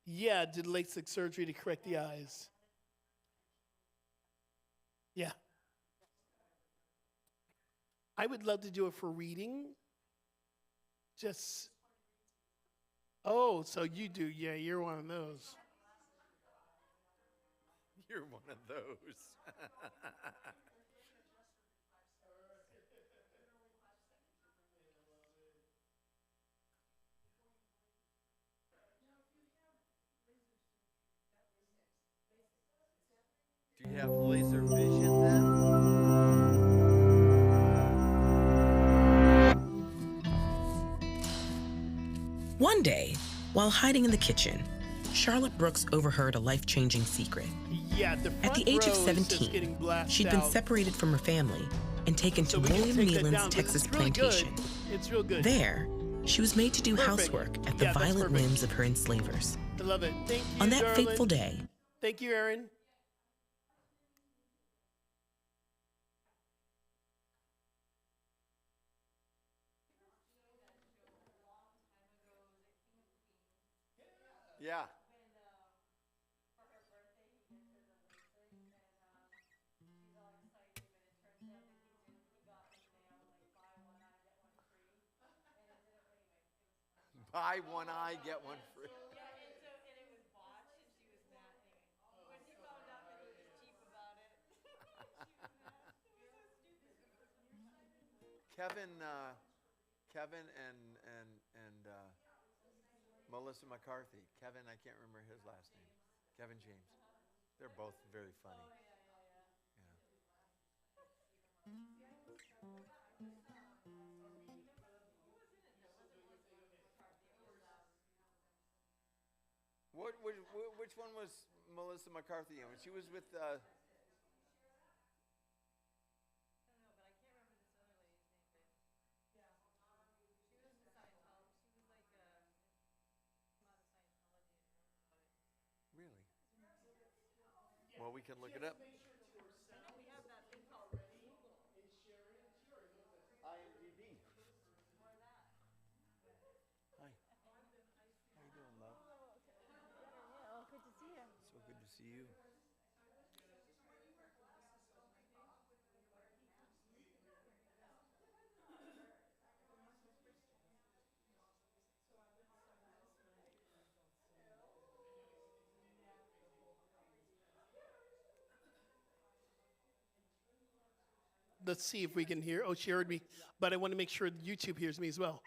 Yeah, did LASIK surgery to correct the eyes. Yeah. I would love to do it for reading. Just, oh, so you do. Yeah, you're one of those. You're one of those. Do you have laser vision then? One day, while hiding in the kitchen, Charlotte Brooks overheard a life changing secret. Yeah, the At the front age of row is just 17, getting blasted she'd been out. separated from her family and taken So to we can William take that Nealon's down, but Texas it's really plantation. good. It's real good. There, she was made to do Perfect. housework at the Yeah, that's violent perfect. whims of her enslavers. I love it. Thank you, On that darling. fateful day, Thank you, Aaron. Yeah. Buy one eye, get one free. Kevin, Kevin and Melissa McCarthy. Kevin, I can't remember his last name. Kevin James. They're both very funny. Which one was Melissa McCarthy in? When she was with really? Well, we can look it up. IMDb. Hi. How you doing, love? Oh, good to see you. So good to see you. Let's see if we can hear. Oh, she heard me, but I want to make sure YouTube hears me as well.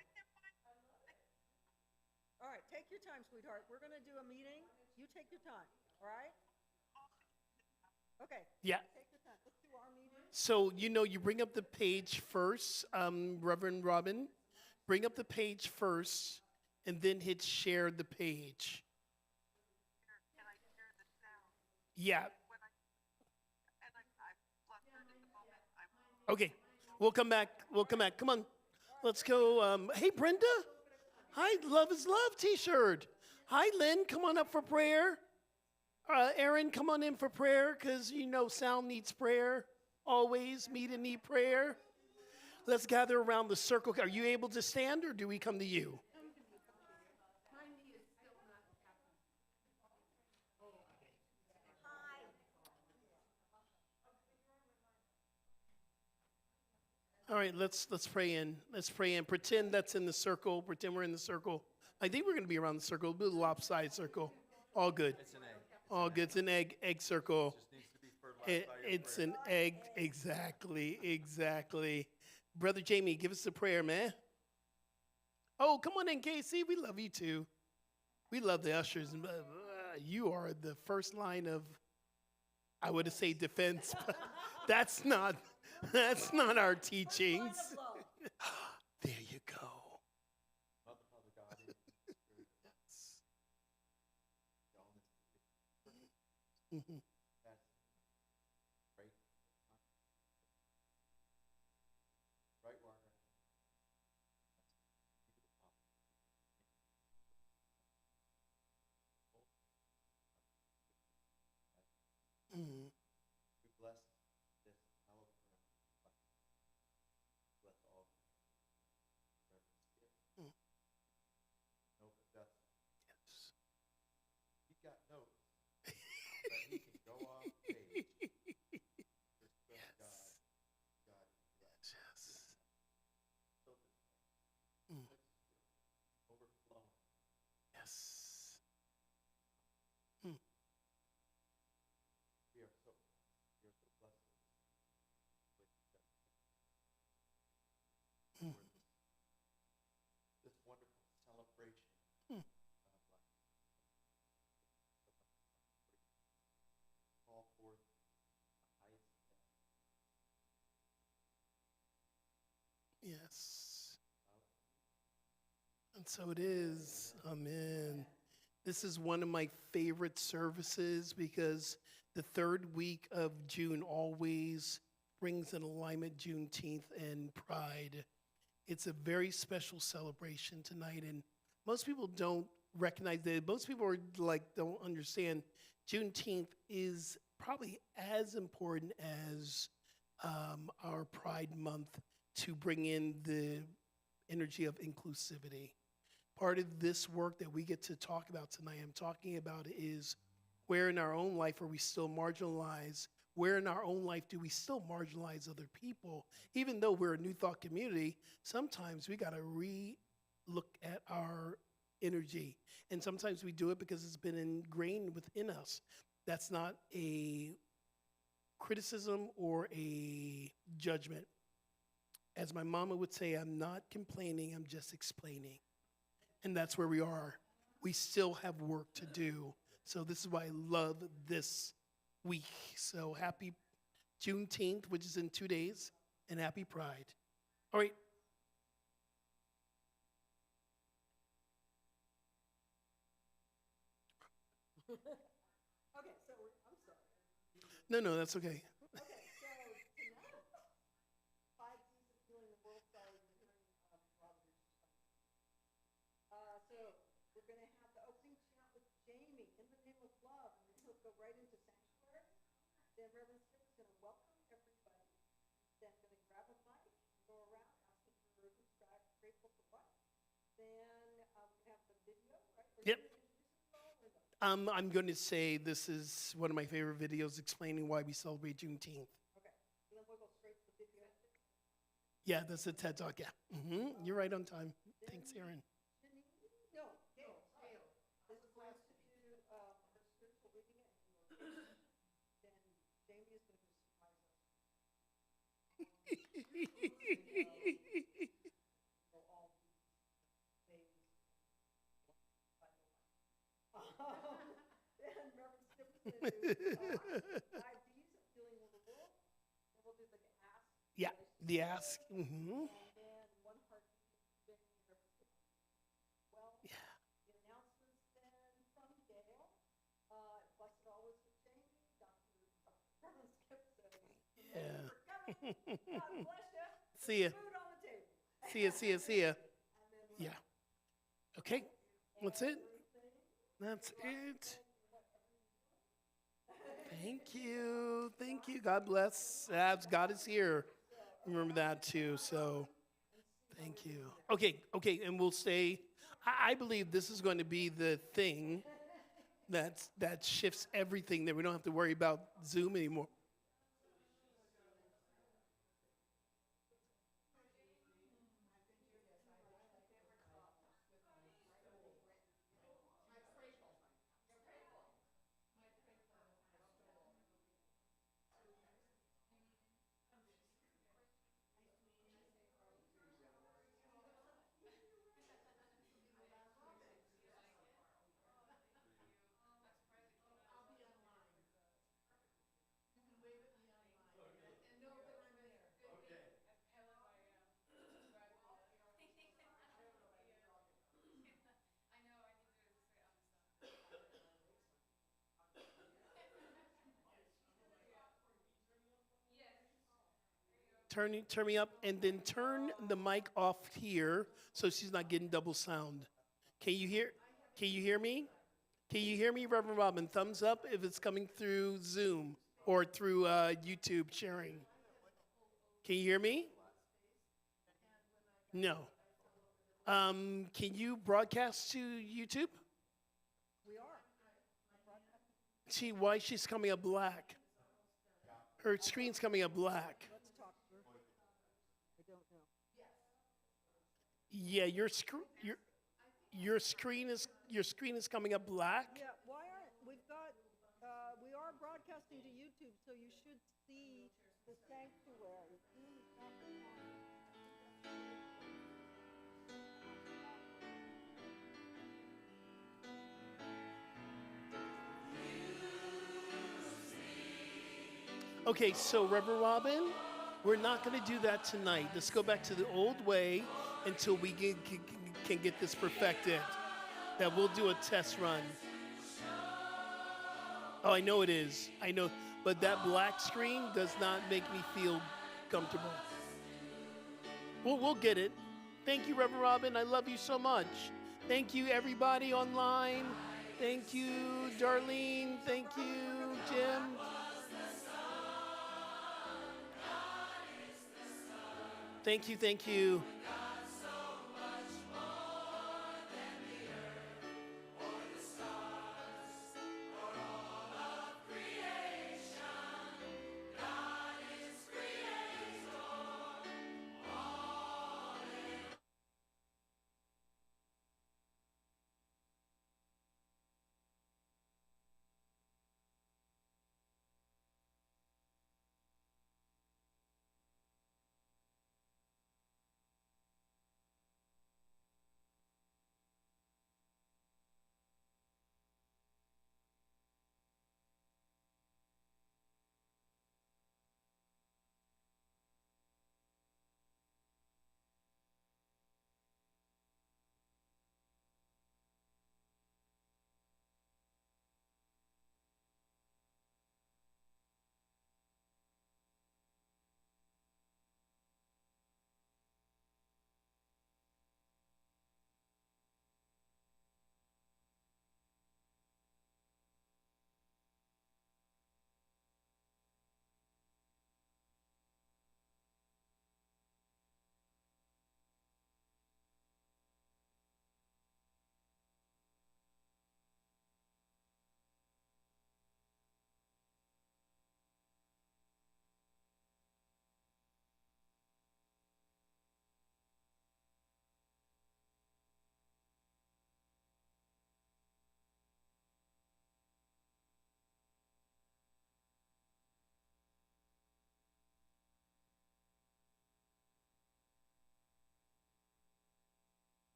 All right, take your time, sweetheart. We're going to do a meeting. You take your time, all right? Okay, Yeah. take your time. Let's do our meeting. So, you bring up the page first, Reverend Robin. Bring up the page first, and then hit share the page. Yeah. Okay. We'll come back. We'll come back. Come on. Let's go. Hey, Brenda. Hi, Love is Love t-shirt. Hi, Lynn. Come on up for prayer. Aaron, come on in for prayer because sound needs prayer. Always meet and need prayer. Let's gather around the circle. Are you able to stand or do we come to you? All right, let's pray in. Let's pray in. Pretend that's in the circle. Pretend we're in the circle. I think we're going to be around the circle. It'll be a lopsided circle. All good. It's an egg. All good. It's an egg circle. Just needs to be fertilized by your It's prayer. an egg. Exactly. Brother Jamie, give us a prayer, man. Oh, come on in, Casey. We love you too. We love the ushers. You are the first line of, I would say defense, but that's not our teachings. There you go. Mother, Father, God, Mhm. right, right where Mhm. we bless this mellow prayer. Bless all reverence gift. Mm. No but that's Yes. So it is. Amen. This is one of my favorite services because the third week of June always brings in alignment Juneteenth and Pride. It's a very special celebration tonight, and most people don't recognize it. Most people are like don't understand Juneteenth is probably as important as our Pride Month to bring in the energy of inclusivity. Part of this work that we get to talk about tonight, I'm talking about is where in our own life are we still marginalized? Where in our own life do we still marginalize other people? Even though we're a New Thought community, sometimes we got to re-look at our energy. And sometimes we do it because it's been ingrained within us. That's not a criticism or a judgment. As my mama would say, I'm not complaining, I'm just explaining. And that's where we are. We still have work to do. So this is why I love this week. So happy Juneteenth, which is in 2 days, and happy Pride. All right. Okay, so I'm sorry. No, that's okay. Okay, so tonight, 5 Gs of Healing the World Sorry, you're hearing Robert. So we're going to have the opening chant with Jami, In the Name of Love, and then he'll go right into sanctuary. Then Reverend Skip is going to welcome everybody. Then going to grab a mic and go around asking for who's grateful for what. Then we have the video, right? Yep. I'm going to say this is one of my favorite videos explaining why we celebrate Juneteenth. Okay, and then we'll go straight to the video. Yeah, that's a TED Talk, yeah. You're right on time. Thanks, Aaron. No, Gail. This is wants to do her spiritual reading and then Jami is going to surprise us. Then Reverend Skip is going to do 5 Ds of Healing the World. Then we'll do the ask. Yeah, the ask. And then one part Jami and Reverend Skip. Well, Yeah. the announcements then from Gail. Blessed always with Jami. Reverend Skip says, Yeah. for coming. God bless you. See ya. Food on the table. See ya. And then Yeah. Okay, that's it. That's it. Thank you. God bless. God is here. Remember that too. So, thank you. Okay, and we'll stay. I believe this is going to be the thing that shifts everything. That we don't have to worry about Zoom anymore. Turn me up, and then turn the mic off here so she's not getting double sound. Can you hear me? Can you hear me, Reverend Robin? Thumbs up if it's coming through Zoom or through YouTube sharing. Can you hear me? No. Can you broadcast to YouTube? we are. See why she's coming up black. Her screen's coming up black. Let's talk to her. I don't know. Yeah, your screen is coming up black. Yeah, why aren't, we are broadcasting to YouTube, so you should see the sanctuary. Okay, so Reverend Robin, we're not going to do that tonight. Let's go back to the old way until we can get this perfected, that we'll do a test run. Oh, I know it is. I know. But that black screen does not make me feel comfortable. We'll get it. Thank you, Reverend Robin. I love you so much. Thank you, everybody online. Thank you, Darlene. Thank you, Jim. Thank you, thank you.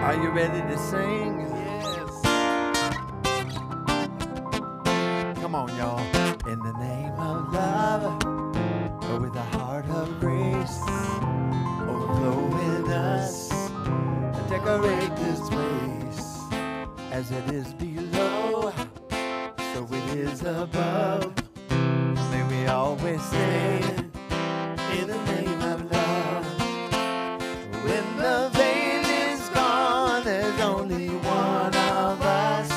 Are you ready to sing? Yes. Come on, y'all. In the name of love, with a heart of grace, overflow in us, decorate this place. As it is below, so it is above. May we always say, in the name of love. When the veil is gone, there's only one of us,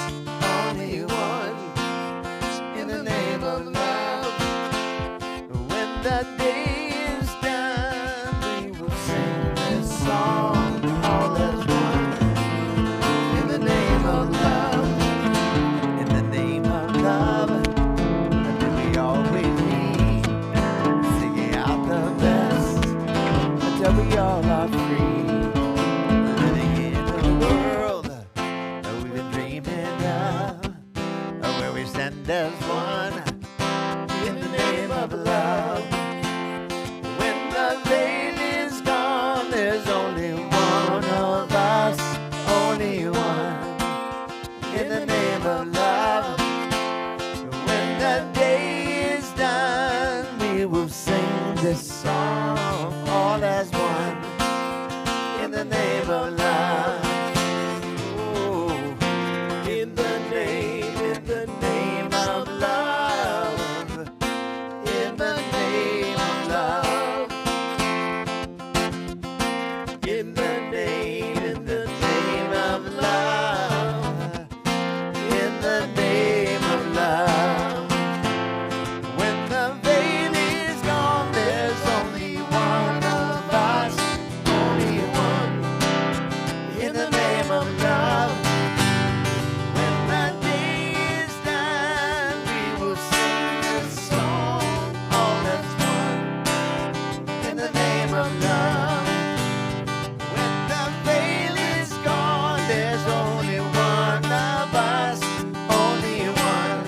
only one. In the name of love. When the day is done, we will sing this song all as one. In the name of love. In the name of love. And then we always be singing out the best until we all are free. Living in the world that we've been dreaming of, where we stand as one in the name of love. When the veil is gone, there's only one of us, only one in the name of love. When the day is done, we will sing this song all as one in the name of love. Oh, in the name of love. In the name of love. In the name of love. In the name of love. When the veil is gone, there's only one of us, only one. In the name of love. When the day is done, we will sing this song all as one. In the name of love. When the veil is gone, there's only one of us, only one.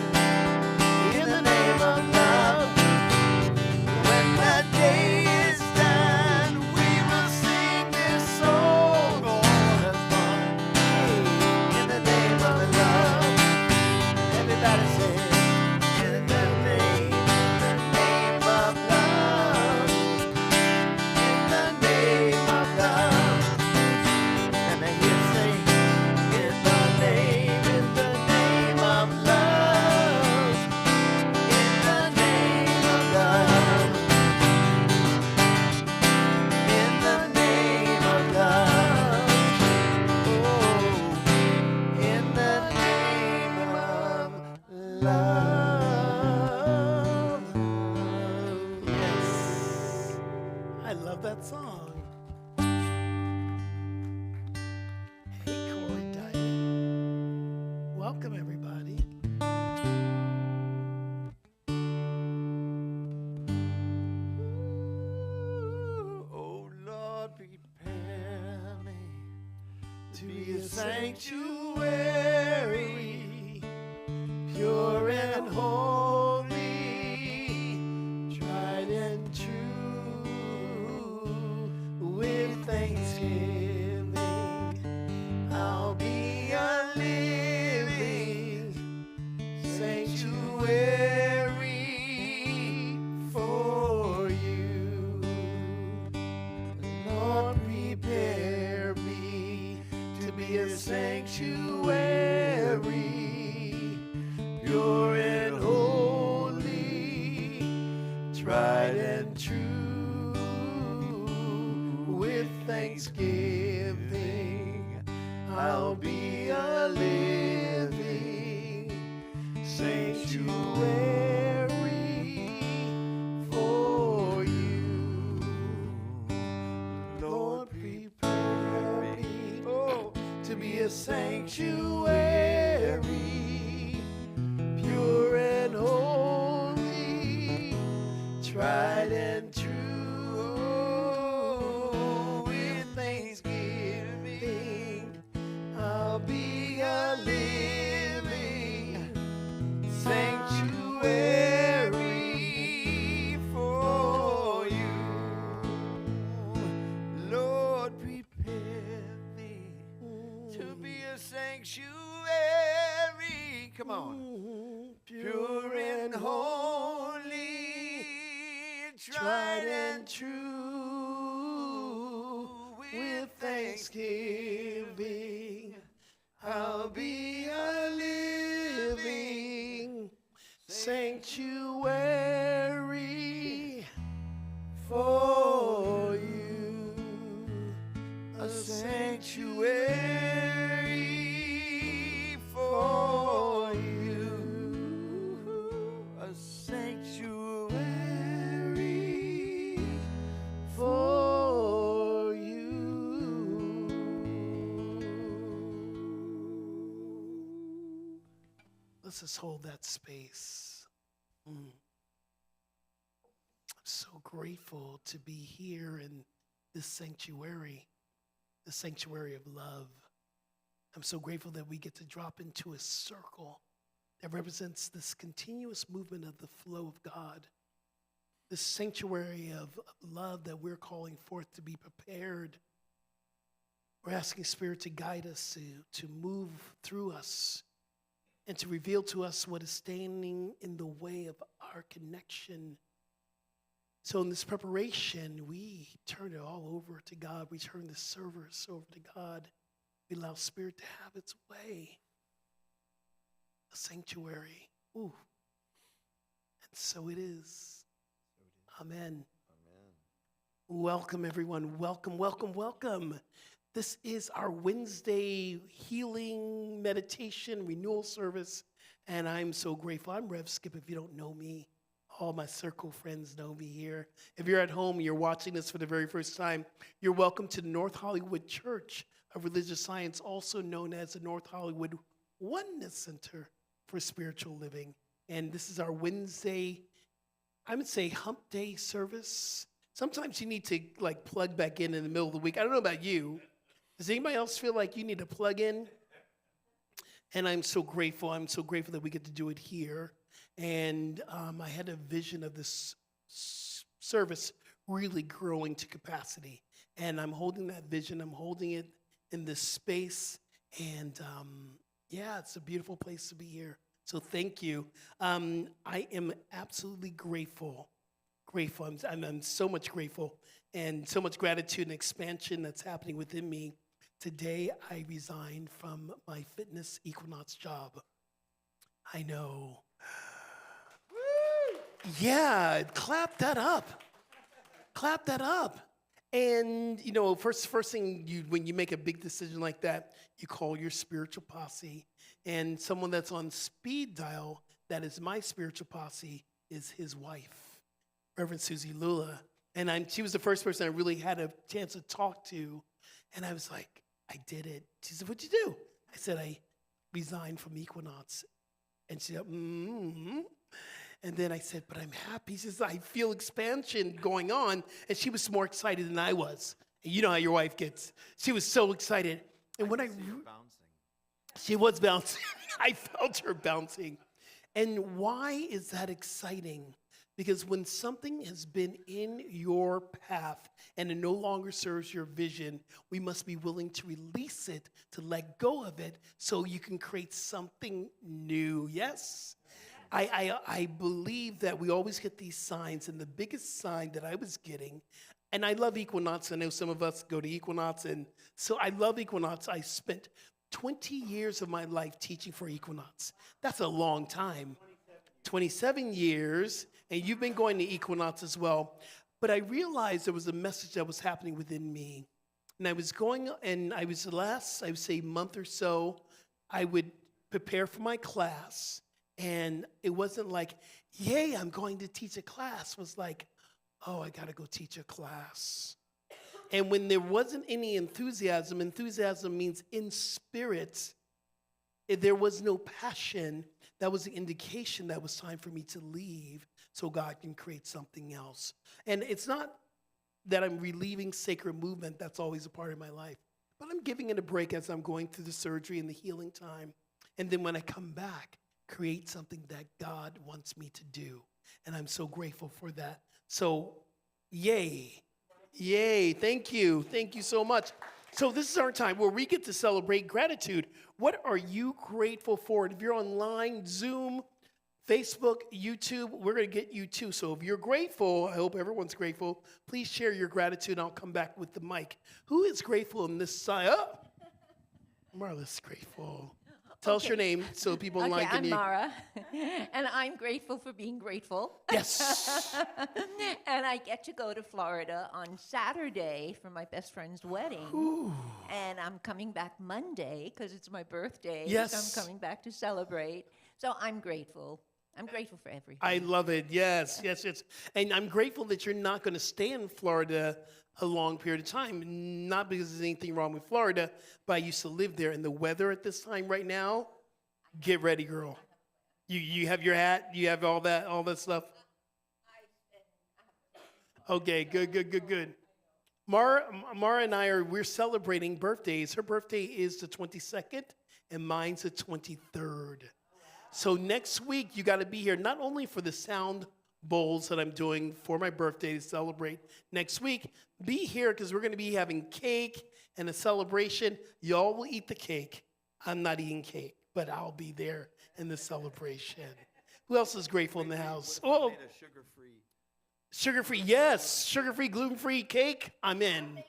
In the name of love. When the day is done, we will sing this song all as one. In the name of love. Everybody say, in the name of love. In the name of love. And I hear say, in the name of love. In the name of love. In the name of love. Oh, in the name of love. Yes. I love that song. Hey, Corey Diamond. Welcome, everybody. Oh Lord, prepare me to be a sanctuary, pure and holy, tried and true. With thanksgiving, I'll be a living sanctuary for you. Lord, prepare me to be a sanctuary, pure and holy, tried and true. With thanksgiving, I'll be a living sanctuary for you. Lord, prepare me to be a sanctuary, pure and holy, tried and true. With thanksgiving, I'll be a living sanctuary for you. Lord, prepare me the sanctuary. Come on. Pure and holy, tried and true, with thanksgiving, I'll be a living sanctuary for you, a sanctuary for you, a sanctuary for you. Let's just hold that space. I'm so grateful to be here in this sanctuary, the sanctuary of love. I'm so grateful that we get to drop into a circle that represents this continuous movement of the flow of God, this sanctuary of love that we're calling forth to be prepared. We're asking Spirit to guide us, to move through us, and to reveal to us what is standing in the way of our connection. So in this preparation, we turn it all over to God. We turn the service over to God. We allow Spirit to have its way. A sanctuary. Ooh. And so it is. Amen. Welcome, everyone. Welcome, welcome, welcome. This is our Wednesday healing meditation renewal service, and I'm so grateful. I'm Rev Skip, if you don't know me. All my circle friends know me here. If you're at home and you're watching this for the very first time, you're welcome to the North Hollywood Church of Religious Science, also known as the North Hollywood Oneness Center for Spiritual Living. And this is our Wednesday, I would say, hump day service. Sometimes you need to like plug back in the middle of the week. I don't know about you. Does anybody else feel like you need to plug in? And I'm so grateful. I'm so grateful that we get to do it here. And I had a vision of this service really growing to capacity. And I'm holding that vision. I'm holding it in this space. And yeah, it's a beautiful place to be here. So thank you. I am absolutely grateful. I'm so much grateful and so much gratitude and expansion that's happening within me. Today, I resigned from my fitness Equinox job. I know. Yeah, clap that up. Clap that up. And, you know, first thing, when you make a big decision like that, you call your spiritual posse. And someone that's on speed dial, that is my spiritual posse, is his wife, Reverend Susie Lula. And she was the first person I really had a chance to talk to. And I was like, I did it. She said, what'd you do? I said, I resigned from Equinox. And she said, mm-hmm. And then I said, but I'm happy. She says, I feel expansion going on. And she was more excited than I was. And you know how your wife gets. She was so excited. And when she was bouncing. I felt her bouncing. And why is that exciting? Because when something has been in your path and it no longer serves your vision, we must be willing to release it, to let go of it, so you can create something new. Yes? I believe that we always get these signs, and the biggest sign that I was getting, and I love Equinox. I know some of us go to Equinox, and so I love Equinox. I spent 20 years of my life teaching for Equinox. That's a long time. 27 years, and you've been going to Equinox as well. But I realized there was a message that was happening within me. And I was going, and I was the last, I would say, month or so, I would prepare for my class. And it wasn't like, yay, I'm going to teach a class. It was like, oh, I got to go teach a class. And when there wasn't any enthusiasm means in spirit, if there was no passion, that was the indication that it was time for me to leave so God can create something else. And it's not that I'm relieving sacred movement. That's always a part of my life. But I'm giving it a break as I'm going through the surgery and the healing time. And then when I come back, create something that God wants me to do. And I'm so grateful for that. So, yay. Yay. Thank you. Thank you so much. So this is our time where we get to celebrate gratitude. What are you grateful for? And if you're online, Zoom, Facebook, YouTube, we're going to get you too. So if you're grateful, I hope everyone's grateful, please share your gratitude and I'll come back with the mic. Who is grateful in this side? Oh, Marla's grateful. Tell us your name so people online can I'm Mara, and I'm grateful for being grateful. Yes. And I get to go to Florida on Saturday for my best friend's wedding. Ooh. And I'm coming back Monday because it's my birthday. Yes. So I'm coming back to celebrate. So I'm grateful. I'm grateful for everything. I love it. Yes, yes, yes. And I'm grateful that you're not going to stay in Florida a long period of time. Not because there's anything wrong with Florida, but I used to live there. And the weather at this time right now, get ready, girl. You have your hat. You have all that stuff. Okay, good. Mara and we're celebrating birthdays. Her birthday is the 22nd, and mine's the 23rd. So next week, you got to be here, not only for the sound bowls that I'm doing for my birthday to celebrate next week, be here because we're going to be having cake and a celebration. Y'all will eat the cake. I'm not eating cake, but I'll be there in the celebration. Who else is grateful in the house? Oh, Made a sugar-free. sugar-free, yes. Sugar-free, gluten-free cake, I'm in. Special cake.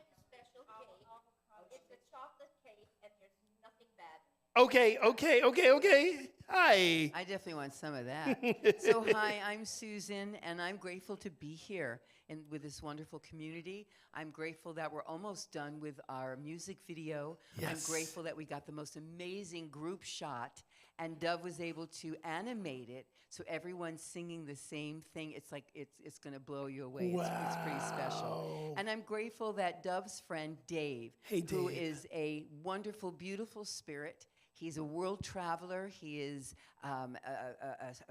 It's a chocolate cake, and there's nothing bad. Okay. Hi. I definitely want some of that. So hi, I'm Susan, and I'm grateful to be here and with this wonderful community. I'm grateful that we're almost done with our music video. Yes. I'm grateful that we got the most amazing group shot, and Dove was able to animate it so everyone's singing the same thing. It's like it's going to blow you away. It's pretty special. And I'm grateful that Dove's friend Dave, Hey, who Dave. is a wonderful, beautiful spirit. He's a world traveler. He is a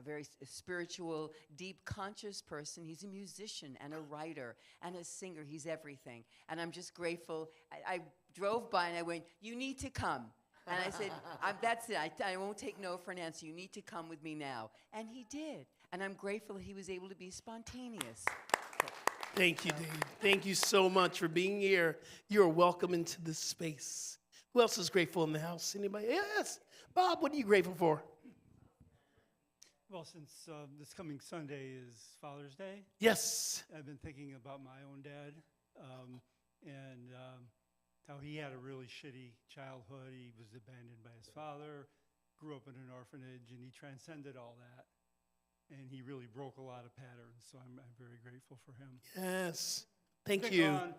very spiritual, deep, conscious person. He's a musician and a writer and a singer. He's everything. And I'm just grateful. I drove by and I went, "You need to come." And I said, "That's it. I won't take no for an answer. You need to come with me now." And he did. And I'm grateful he was able to be spontaneous. Thank you, Dave. Thank you so much for being here. You're welcome into this space. Who else is grateful in the house? Anybody? Yes. Bob, what are you grateful for? Well, since this coming Sunday is Father's Day, Yes. I've been thinking about my own dad and how he had a really shitty childhood. He was abandoned by his father, grew up in an orphanage, and he transcended all that. And he really broke a lot of patterns, so I'm very grateful for him. Yes. Thank Been you. gone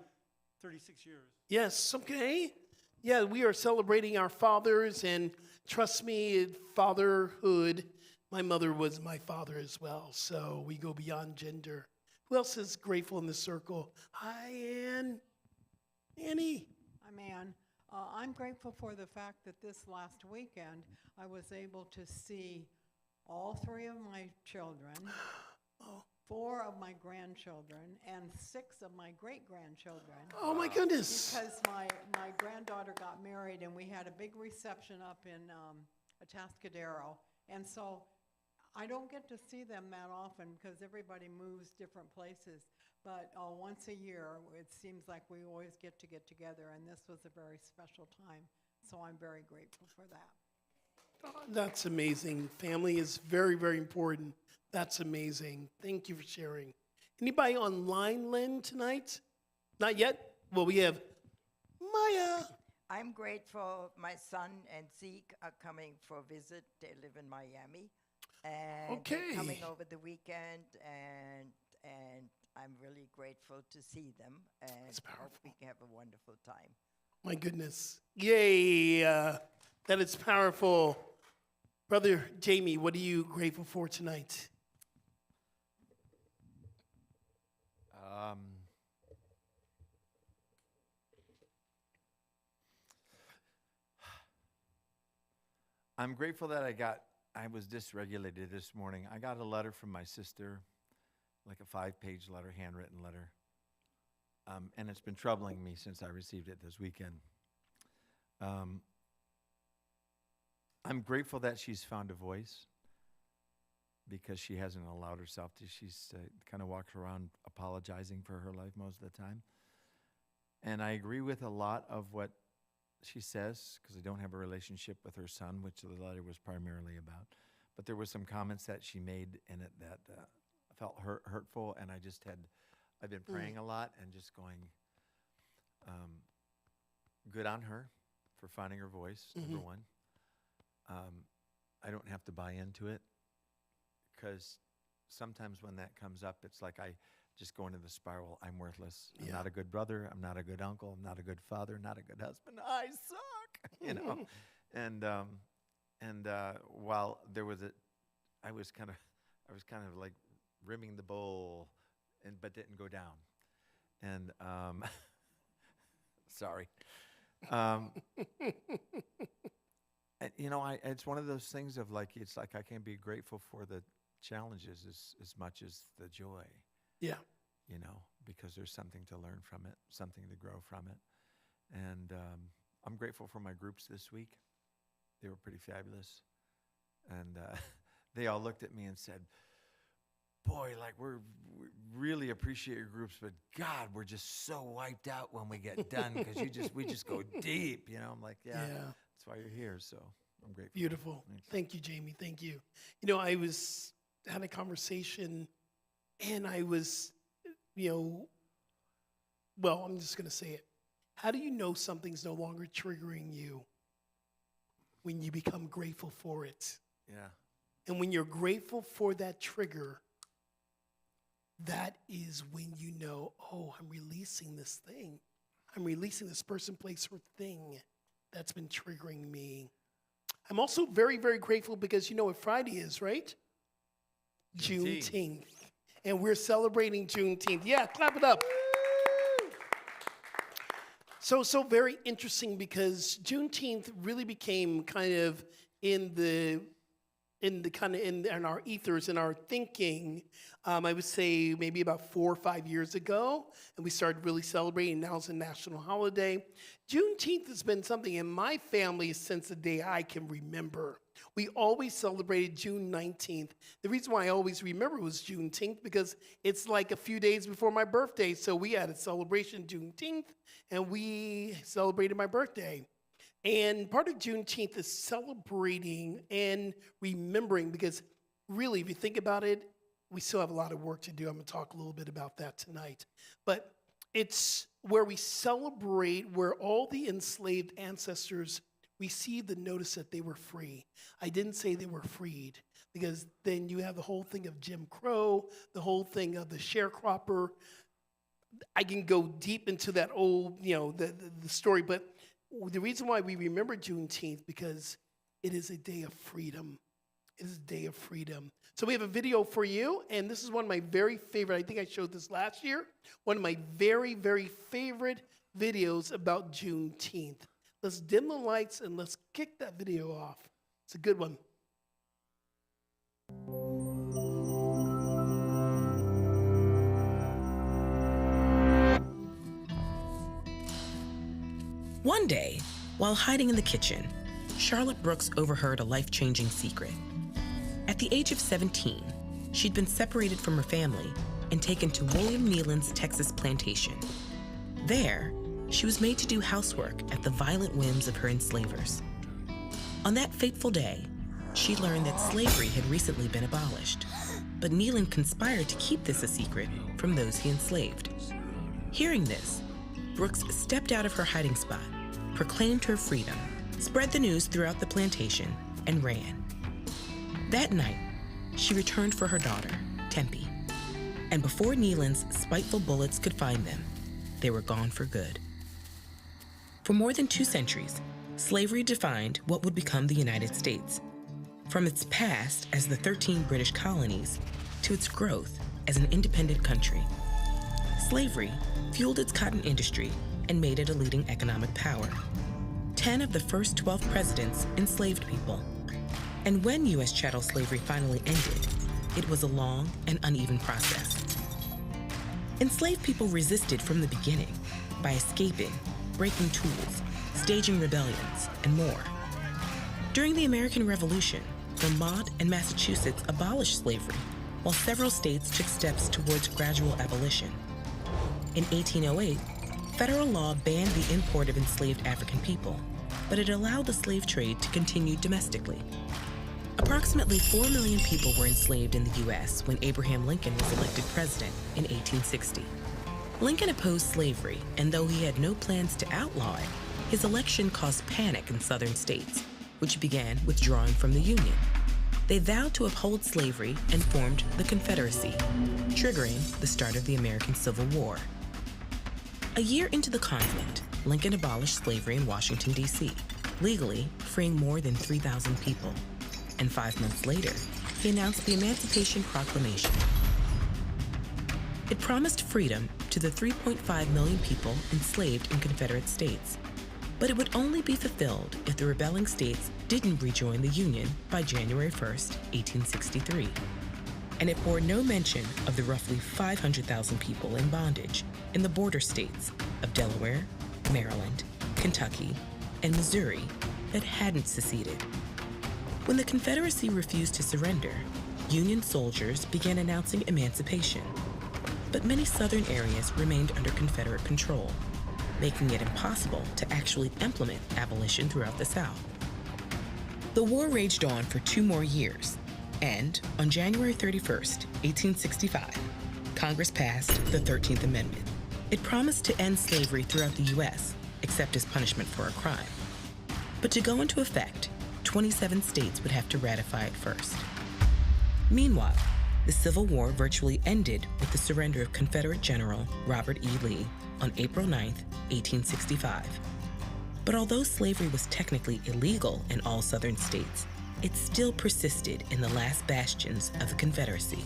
36 years. Yes, okay. Yeah, we are celebrating our fathers, and trust me, fatherhood, my mother was my father as well, so we go beyond gender. Who else is grateful in the circle? Hi, Ann. Annie. I'm Ann. I'm grateful for the fact that this last weekend, I was able to see all 3 of my children, 4 of my grandchildren, and 6 of my great-grandchildren. Oh, my goodness. Because my granddaughter got married, and we had a big reception up in Atascadero. And so I don't get to see them that often because everybody moves different places. But once a year, it seems like we always get together, and this was a very special time. So I'm very grateful for that. Oh, that's amazing. Family is very, very important. That's amazing. Thank you for sharing. Anybody online, Lynn, tonight? Not yet? Well, we have Maya. I'm grateful my son and Zeke are coming for a visit. They live in Miami. And they're coming over the weekend, and I'm really grateful to see them. And hope we can have a wonderful time. My goodness. Yay. That is powerful. Brother Jami, what are you grateful for tonight? I'm grateful that I was dysregulated this morning. I got a letter from my sister, like a 5-page letter, handwritten letter. And it's been troubling me since I received it this weekend. I'm grateful that she's found a voice because she hasn't allowed herself to. She's kind of walks around apologizing for her life most of the time. And I agree with a lot of what she says, because I don't have a relationship with her son, which the letter was primarily about. But there were some comments that she made in it that felt hurtful, and I've been praying a lot and just going, good on her for finding her voice, number one. I don't have to buy into it, because sometimes when that comes up, it's like I just go into the spiral. I'm worthless. I'm not a good brother. I'm not a good uncle. I'm not a good father. Not a good husband. I suck. You know, and while there was I was kind of like rimming the bowl, but didn't go down. And sorry. And, you know, it's one of those things of like, it's like I can be grateful for the challenges as much as the joy. Yeah. You know, because there's something to learn from it, something to grow from it. And I'm grateful for my groups this week. They were pretty fabulous. And they all looked at me and said, boy, like we really appreciate your groups, but God, we're just so wiped out when we get done, because we just go deep, you know. I'm like, yeah, that's why you're here. So I'm grateful. Beautiful. Thanks. Thank you, Jamie. Thank you. You know, I had a conversation, and I was, you know, well, I'm just going to say it. How do you know something's no longer triggering you? When you become grateful for it. Yeah. And when you're grateful for that trigger, that is when you know, oh, I'm releasing this thing. I'm releasing this person, place, or thing that's been triggering me. I'm also very, very grateful because you know what Friday is, right? Juneteenth. And we're celebrating Juneteenth. Yeah, clap it up. So very interesting, because Juneteenth really became kind of in our ethers, in our thinking, I would say maybe about 4 or 5 years ago, and we started really celebrating. Now it's a national holiday. Juneteenth has been something in my family since the day I can remember. We always celebrated June 19th. The reason why I always remember was Juneteenth, because it's like a few days before my birthday, so we had a celebration Juneteenth, and we celebrated my birthday. And part of Juneteenth is celebrating and remembering, because really, if you think about it, we still have a lot of work to do. I'm going to talk a little bit about that tonight. But it's where we celebrate where all the enslaved ancestors received the notice that they were free. I didn't say they were freed, because then you have the whole thing of Jim Crow, the whole thing of the sharecropper. I can go deep into that old, you know, the story, but the reason why we remember Juneteenth, because it is a day of freedom. It is a day of freedom. So we have a video for you, and this is one of my very favorite, I think I showed this last year, one of my very, very favorite videos about Juneteenth. Let's dim the lights and let's kick that video off. It's a good one. One day, while hiding in the kitchen, Charlotte Brooks overheard a life-changing secret. At the age of 17, she'd been separated from her family and taken to William Nealon's Texas plantation. There, she was made to do housework at the violent whims of her enslavers. On that fateful day, she learned that slavery had recently been abolished, but Nealon conspired to keep this a secret from those he enslaved. Hearing this, Brooks stepped out of her hiding spot, proclaimed her freedom, spread the news throughout the plantation, and ran. That night, she returned for her daughter, Tempe. And before Nealon's spiteful bullets could find them, they were gone for good. For more than 2 centuries, slavery defined what would become the United States. From its past as the 13 British colonies to its growth as an independent country. Slavery fueled its cotton industry and made it a leading economic power. 10 of the first 12 presidents enslaved people. And when U.S. chattel slavery finally ended, it was a long and uneven process. Enslaved people resisted from the beginning by escaping, breaking tools, staging rebellions, and more. During the American Revolution, Vermont and Massachusetts abolished slavery, while several states took steps towards gradual abolition. In 1808, federal law banned the import of enslaved African people, but it allowed the slave trade to continue domestically. Approximately 4 million people were enslaved in the U.S. when Abraham Lincoln was elected president in 1860. Lincoln opposed slavery, and though he had no plans to outlaw it, his election caused panic in southern states, which began withdrawing from the Union. They vowed to uphold slavery and formed the Confederacy, triggering the start of the American Civil War. A year into the conflict, Lincoln abolished slavery in Washington, D.C., legally freeing more than 3,000 people. And 5 months later, he announced the Emancipation Proclamation. It promised freedom to the 3.5 million people enslaved in Confederate states. But it would only be fulfilled if the rebelling states didn't rejoin the Union by January 1st, 1863. And it bore no mention of the roughly 500,000 people in bondage in the border states of Delaware, Maryland, Kentucky, and Missouri that hadn't seceded. When the Confederacy refused to surrender, Union soldiers began announcing emancipation. But many southern areas remained under Confederate control, making it impossible to actually implement abolition throughout the South. The war raged on for 2 more years, and on January 31st, 1865, Congress passed the 13th Amendment. It promised to end slavery throughout the U.S., except as punishment for a crime. But to go into effect, 27 states would have to ratify it first. Meanwhile, the Civil War virtually ended with the surrender of Confederate General Robert E. Lee on April 9, 1865. But although slavery was technically illegal in all southern states, it still persisted in the last bastions of the Confederacy.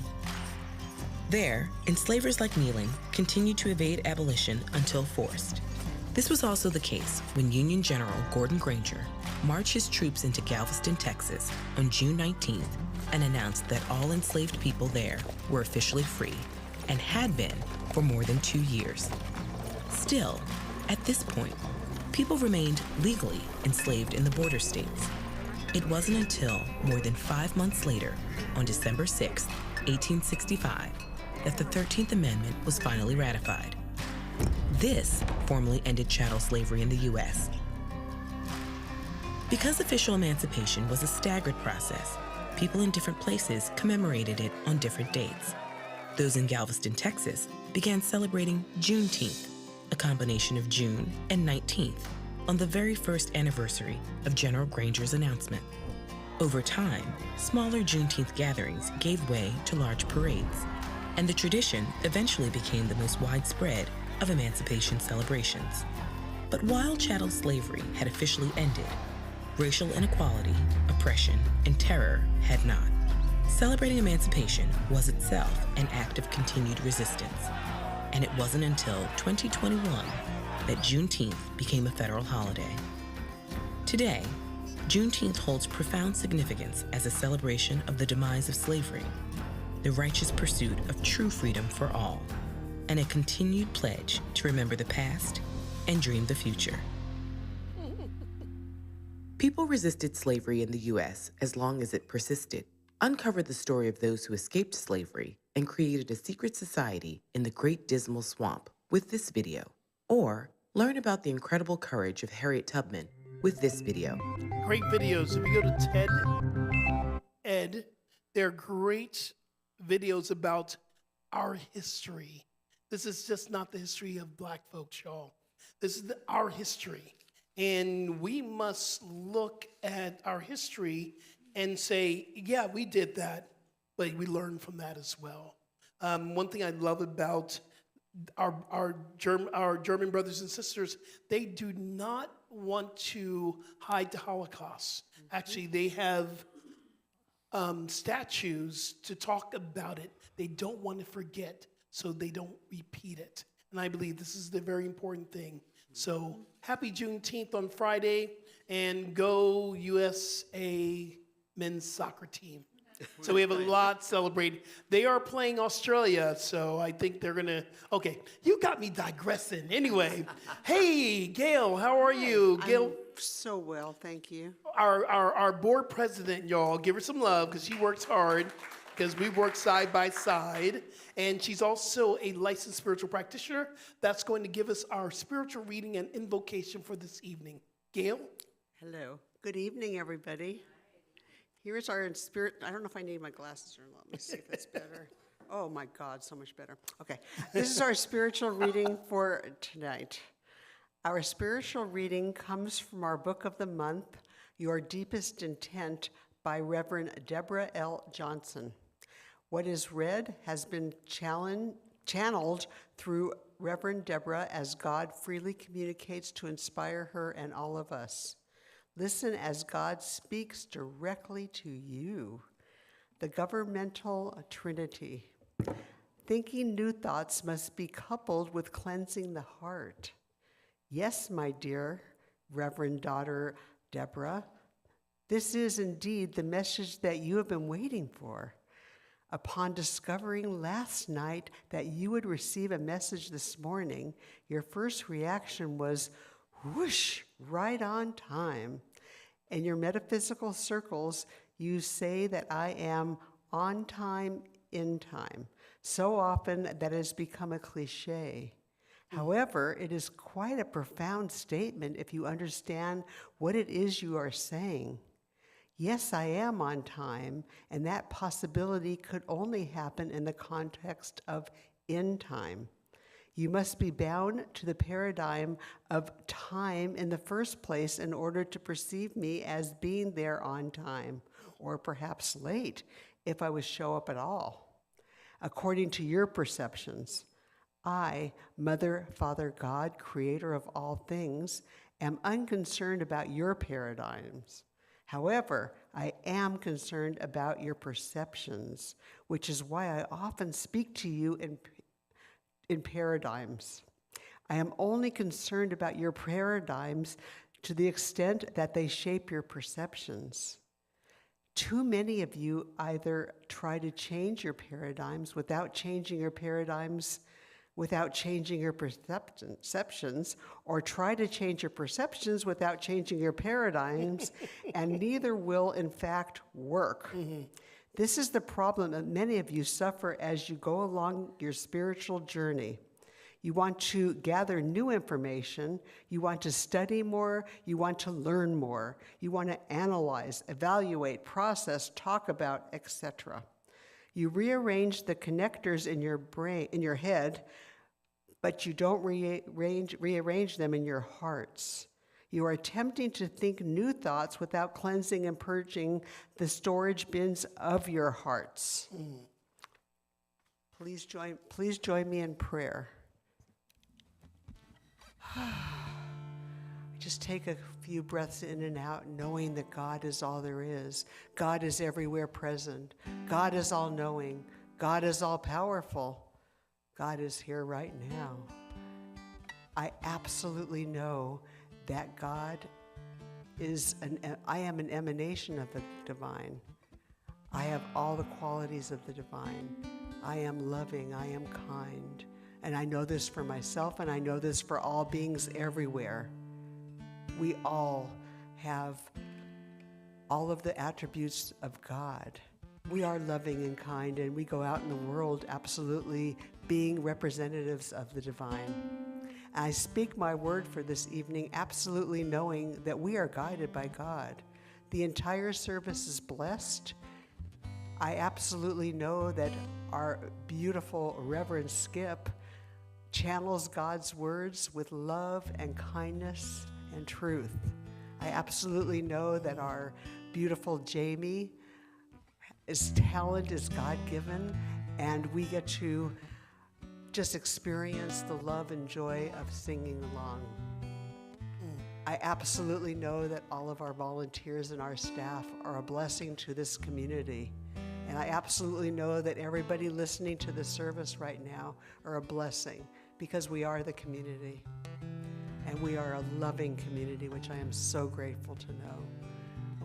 There, enslavers like Kneeling continued to evade abolition until forced. This was also the case when Union General Gordon Granger marched his troops into Galveston, Texas on June 19th and announced that all enslaved people there were officially free and had been for more than 2 years. Still, at this point, people remained legally enslaved in the border states. It wasn't until more than 5 months later, on December 6, 1865, that the 13th Amendment was finally ratified. This formally ended chattel slavery in the U.S. Because official emancipation was a staggered process, people in different places commemorated it on different dates. Those in Galveston, Texas, began celebrating Juneteenth, a combination of June and 19th, on the very first anniversary of General Granger's announcement. Over time, smaller Juneteenth gatherings gave way to large parades, and the tradition eventually became the most widespread of emancipation celebrations. But while chattel slavery had officially ended, racial inequality, oppression, and terror had not. Celebrating emancipation was itself an act of continued resistance, and it wasn't until 2021 that Juneteenth became a federal holiday. Today, Juneteenth holds profound significance as a celebration of the demise of slavery, the righteous pursuit of true freedom for all, and a continued pledge to remember the past and dream the future. People resisted slavery in the U.S. as long as it persisted, uncovered the story of those who escaped slavery, and created a secret society in the Great Dismal Swamp with this video. Or learn about the incredible courage of Harriet Tubman with this video. Great videos. If you go to TED Ed, they're great videos about our history. This is just not the history of Black folks, y'all. This is our history. And we must look at our history and say, yeah, we did that, but we learned from that as well. One thing I love about our German brothers and sisters, they do not want to hide the Holocaust. Actually, they have statues to talk about it. They don't want to forget, so they don't repeat it. And I believe this is the very important thing. So happy Juneteenth on Friday, and go USA men's soccer team. So we have a lot celebrated. They are playing Australia, so I think they're gonna, okay, you got me digressing. Anyway, hey, Gail, how are you? Gail, I'm so well, thank you. our board president, y'all, give her some love because she works hard, because we work side by side. And she's also a licensed spiritual practitioner that's going to give us our spiritual reading and invocation for this evening. Gail? Hello. Good evening, everybody. Here's our spirit. I don't know if I need my glasses or not. Let me see if it's better. Oh my God, so much better. Okay. This is our spiritual reading for tonight. Our spiritual reading comes from our book of the month, Your Deepest Intent by Reverend Deborah L. Johnson. What is read has been channeled through Reverend Deborah as God freely communicates to inspire her and all of us. Listen as God speaks directly to you. The governmental Trinity. Thinking new thoughts must be coupled with cleansing the heart. Yes, my dear Reverend daughter Deborah, this is indeed the message that you have been waiting for. Upon discovering last night that you would receive a message this morning, your first reaction was, whoosh, right on time. In your metaphysical circles, you say that I am on time, in time, so often that it has become a cliche. However, it is quite a profound statement if you understand what it is you are saying. Yes, I am on time, and that possibility could only happen in the context of in time. You must be bound to the paradigm of time in the first place in order to perceive me as being there on time, or perhaps late, if I would show up at all. According to your perceptions, I, Mother, Father, God, creator of all things, am unconcerned about your paradigms. However, I am concerned about your perceptions, which is why I often speak to you in paradigms. I am only concerned about your paradigms to the extent that they shape your perceptions. Too many of you either try to change your paradigms without changing your paradigms, without changing your perceptions, or try to change your perceptions without changing your paradigms, and neither will, in fact, work. Mm-hmm. This is the problem that many of you suffer as you go along your spiritual journey. You want to gather new information, you want to study more, you want to learn more, you want to analyze, evaluate, process, talk about, etc. You rearrange the connectors in your brain, in your head, but you don't rearrange them in your hearts. You are attempting to think new thoughts without cleansing and purging the storage bins of your hearts. Please join me in prayer. Just take a few breaths in and out, knowing that God is all there is. God is everywhere present. God is all-knowing. God is all-powerful. God is here right now. I absolutely know that God is I am an emanation of the divine. I have all the qualities of the divine. I am loving, I am kind. And I know this for myself, and I know this for all beings everywhere. We all have all of the attributes of God. We are loving and kind, and we go out in the world absolutely being representatives of the divine. And I speak my word for this evening, absolutely knowing that we are guided by God. The entire service is blessed. I absolutely know that our beautiful Reverend Skip channels God's words with love and kindness and truth. I absolutely know that our beautiful Jami, his talent is God-given, and we get to just experience the love and joy of singing along. I absolutely know that all of our volunteers and our staff are a blessing to this community. And I absolutely know that everybody listening to the service right now are a blessing, because we are the community. And we are a loving community, which I am so grateful to know.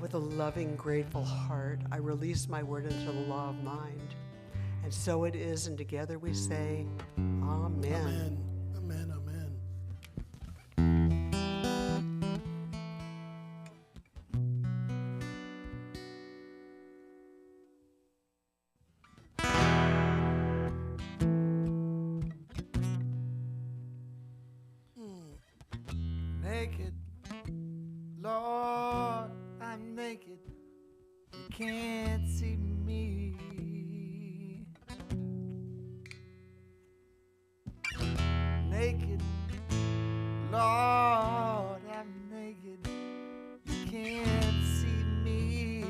With a loving, grateful heart, I release my word into the law of mind. And so it is, and together we say, Amen. Amen. Amen. Amen. Naked, Lord. naked, you can't see me. Naked, Lord, I'm naked, you can't see me.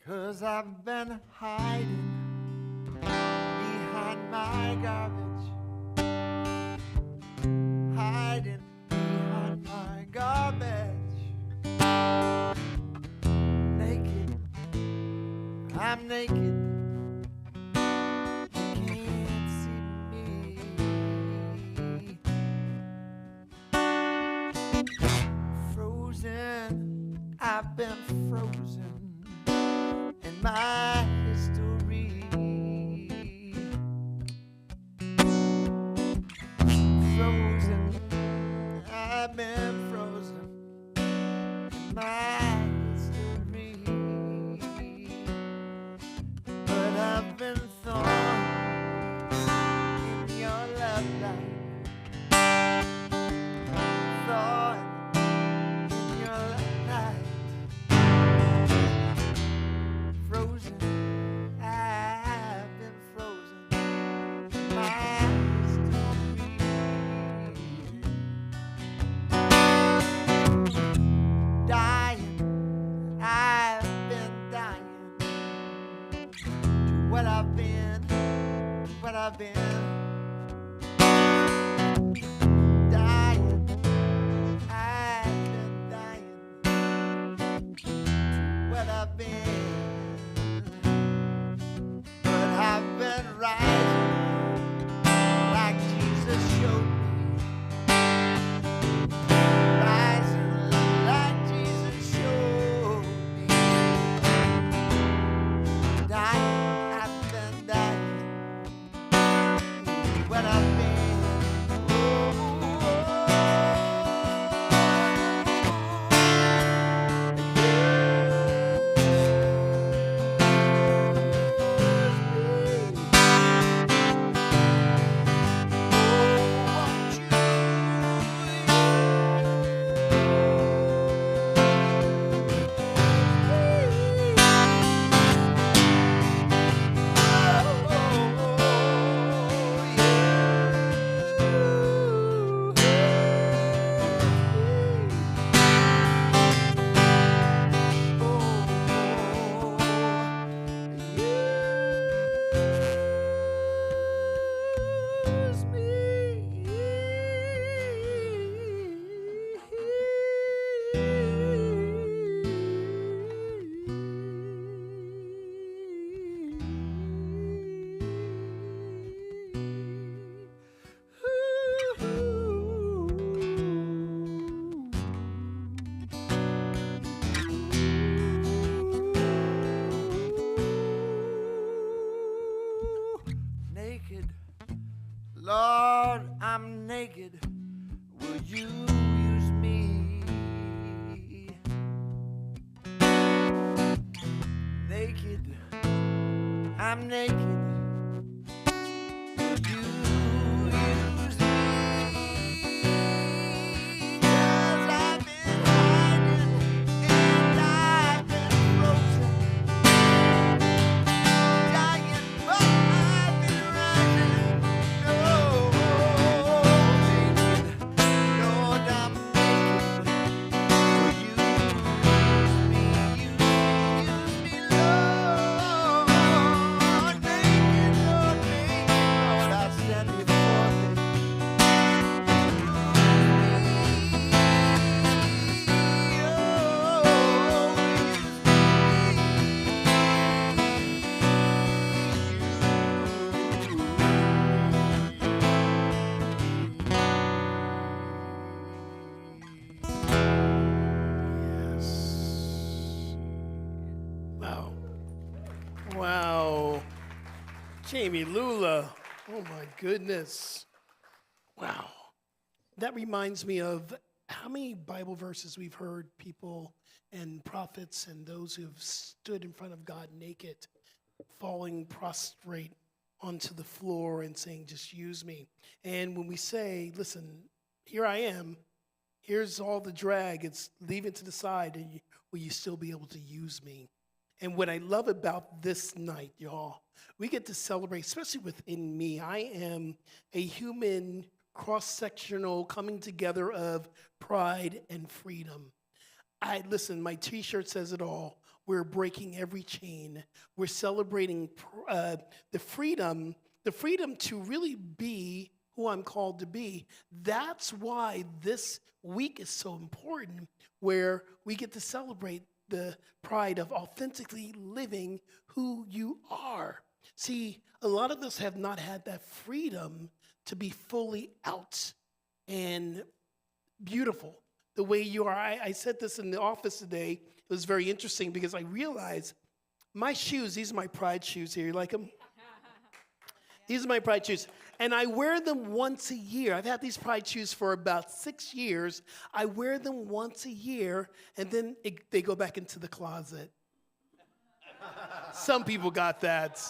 'Cause I've been hiding behind my garbage, hiding behind my garbage. Naked, I'm naked, you can't see me. Frozen, I've been frozen in my history. Frozen, I've been frozen in my history. But I've been thorn in your love life. Thorn in your love life. Frozen, I've been frozen in my history. Dying, I've been dying to what I've been, what I've been. Dying, I've been dying to what I've been. But I've been rising like Jesus showed me. Rising like Jesus showed me. Dying, I've been dying to what I've been. Naked, Lord, I'm naked. Will you use me? Naked, I'm naked. Will you use me? 'Cause I've been hiding and I've been frozen. Dying, but I've been rising. No, naked, Lord, I'm naked. Will you use me, use me, Lord? Naked, Lord, I stand before thee. Wow. Wow. Jami Lula. Oh my goodness. Wow. That reminds me of how many Bible verses we've heard people and prophets and those who've stood in front of God naked, falling prostrate onto the floor and saying, just use me. And when we say, listen, here I am, Here's all the drag. It's leave it to the side, and will you still be able to use me? And what I love about this night, y'all, we get to celebrate, especially within me. I am a human cross-sectional coming together of pride and freedom. Listen, my t-shirt says it all. We're breaking every chain. We're celebrating the freedom to really be who I'm called to be. That's why this week is so important, where we get to celebrate the pride of authentically living who you are. See, a lot of us have not had that freedom to be fully out and beautiful the way you are. I said this in the office today. It was very interesting because I realized my shoes, these are my pride shoes here. You like them? These are my pride shoes. And I wear them once a year. I've had these pride shoes for about 6 years. I wear them once a year, and then they go back into the closet. Some people got that.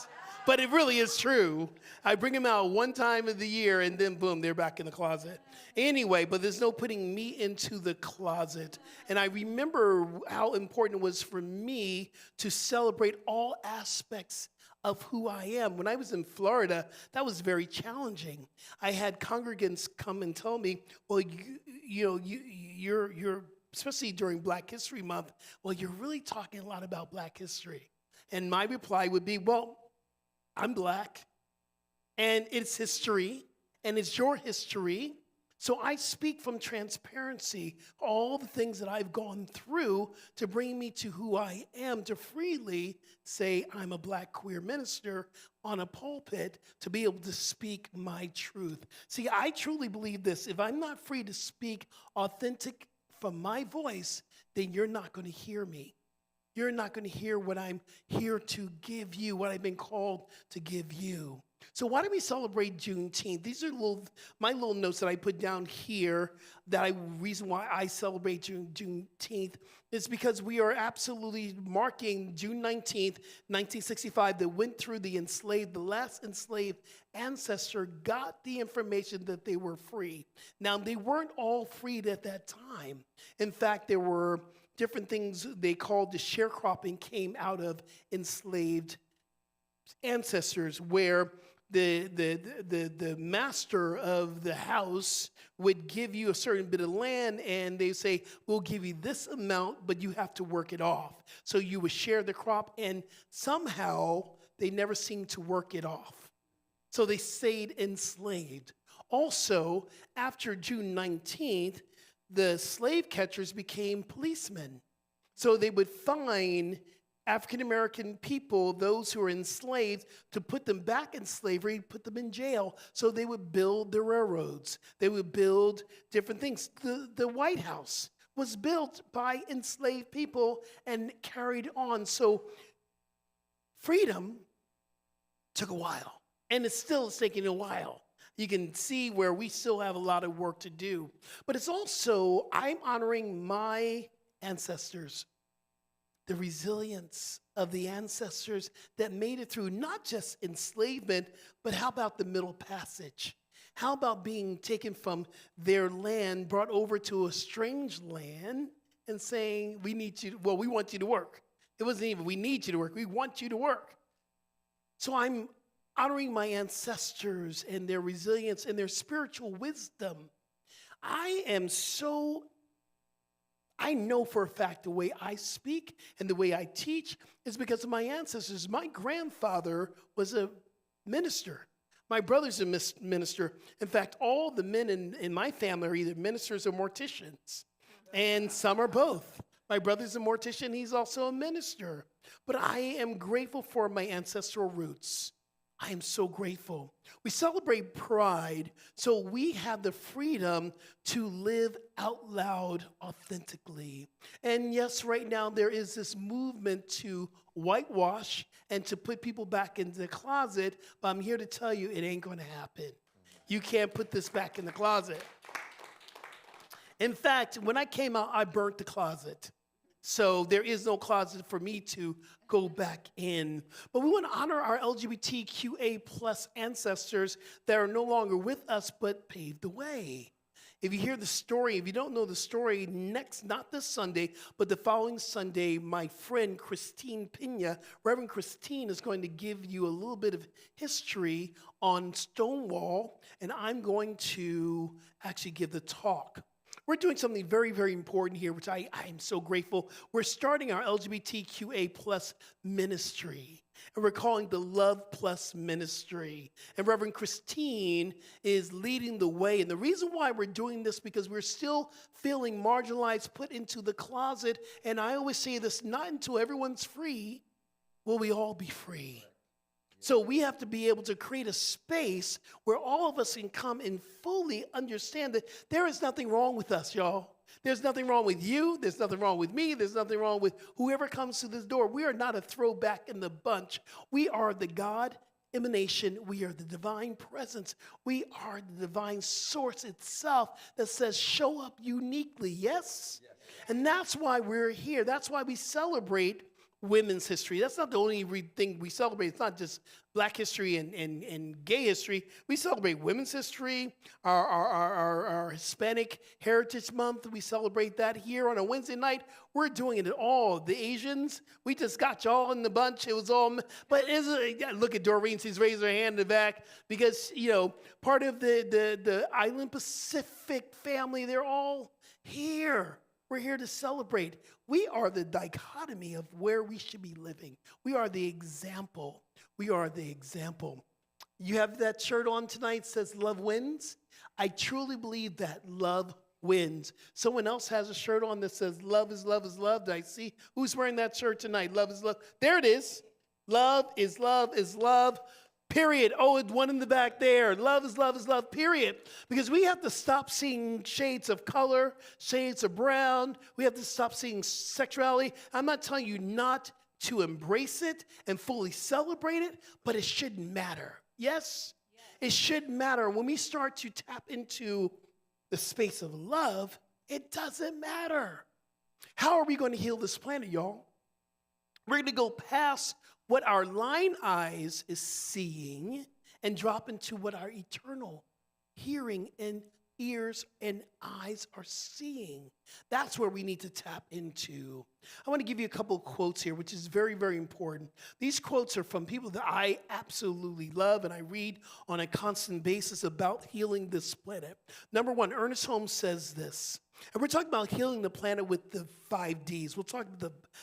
But it really is true. I bring them out one time of the year, and then boom, they're back in the closet. Anyway, but there's no putting me into the closet. And I remember how important it was for me to celebrate all aspects of who I am. When I was in Florida, that was very challenging. I had congregants come and tell me, well, you're especially during Black History Month, well, you're really talking a lot about Black history. And my reply would be, well, I'm Black, and it's history, and it's your history. So I speak from transparency, all the things that I've gone through to bring me to who I am, to freely say I'm a Black queer minister on a pulpit, to be able to speak my truth. See, I truly believe this. If I'm not free to speak authentic from my voice, then you're not going to hear me. You're not going to hear what I'm here to give you, what I've been called to give you. So why do we celebrate Juneteenth? These are my little notes that I put down here. Reason why I celebrate Juneteenth is because we are absolutely marking June 19th, 1965, that went through the last enslaved ancestor got the information that they were free. Now, they weren't all freed at that time. In fact, there were different things they called the sharecropping came out of enslaved ancestors, where the master of the house would give you a certain bit of land, and they say, we'll give you this amount, but you have to work it off. So you would share the crop, and somehow they never seemed to work it off. So they stayed enslaved. Also, after June 19th, the slave catchers became policemen. So they would find African-American people, those who were enslaved, to put them back in slavery, put them in jail. So they would build the railroads. They would build different things. The White House was built by enslaved people and carried on. So freedom took a while, and it's still taking a while. You can see where we still have a lot of work to do. But it's also, I'm honoring my ancestors, the resilience of the ancestors that made it through not just enslavement, but how about the Middle Passage? How about being taken from their land, brought over to a strange land, and saying, we want you to work. It wasn't even, we need you to work, we want you to work. So I'm honoring my ancestors and their resilience and their spiritual wisdom. I know for a fact the way I speak and the way I teach is because of my ancestors. My grandfather was a minister. My brother's a minister. In fact, all the men in my family are either ministers or morticians, and some are both. My brother's a mortician, he's also a minister. But I am grateful for my ancestral roots. I am so grateful. We celebrate pride so we have the freedom to live out loud authentically. And yes, right now there is this movement to whitewash and to put people back into the closet, but I'm here to tell you it ain't going to happen. You can't put this back in the closet. In fact, when I came out, I burnt the closet. So there is no closet for me to go back in. But we want to honor our LGBTQIA plus ancestors that are no longer with us but paved the way. if you hear the story, if you don't know the story, not this Sunday, but the following Sunday, my friend Christine Pena, Reverend Christine, is going to give you a little bit of history on Stonewall, and I'm going to actually give the talk. We're doing something very, very important here, which I am so grateful. We're starting our LGBTQA plus ministry, and we're calling the Love Plus Ministry. And Reverend Christine is leading the way. And the reason why we're doing this, because we're still feeling marginalized, put into the closet. And I always say this, not until everyone's free will we all be free. So we have to be able to create a space where all of us can come and fully understand that there is nothing wrong with us, y'all. There's nothing wrong with you. There's nothing wrong with me. There's nothing wrong with whoever comes to this door. We are not a throwback in the bunch. We are the God emanation. We are the divine presence. We are the divine source itself that says, show up uniquely, yes? And that's why we're here. That's why we celebrate women's history. That's not the only thing we celebrate. It's not just Black history and gay history. We celebrate women's history, our Hispanic Heritage Month. We celebrate that here on a Wednesday night. We're doing it all. The Asians, we just got y'all in the bunch. It was all, but look at Doreen. She's raised her hand in the back because, part of the Island Pacific family, they're all here. We're here to celebrate. We are the dichotomy of where we should be living. We are the example. We are the example. You have that shirt on tonight, says love wins. I truly believe that love wins. Someone else has a shirt on that says love is love is love. Did I see who's wearing that shirt tonight? Love is love. There it is. Love is love is love. Period. Oh, it's one in the back there. Love is love, period. Because we have to stop seeing shades of color, shades of brown. We have to stop seeing sexuality. I'm not telling you not to embrace it and fully celebrate it, but it shouldn't matter. Yes? It should matter. When we start to tap into the space of love, it doesn't matter. How are we going to heal this planet, y'all? We're going to go past what our line eyes is seeing and drop into what our eternal hearing and ears and eyes are seeing. That's where we need to tap into. I want to give you a couple of quotes here, which is very, very important. These quotes are from people that I absolutely love and I read on a constant basis about healing this planet. Number one, Ernest Holmes says this. And we're talking about healing the planet with the 5 Ds. We'll talk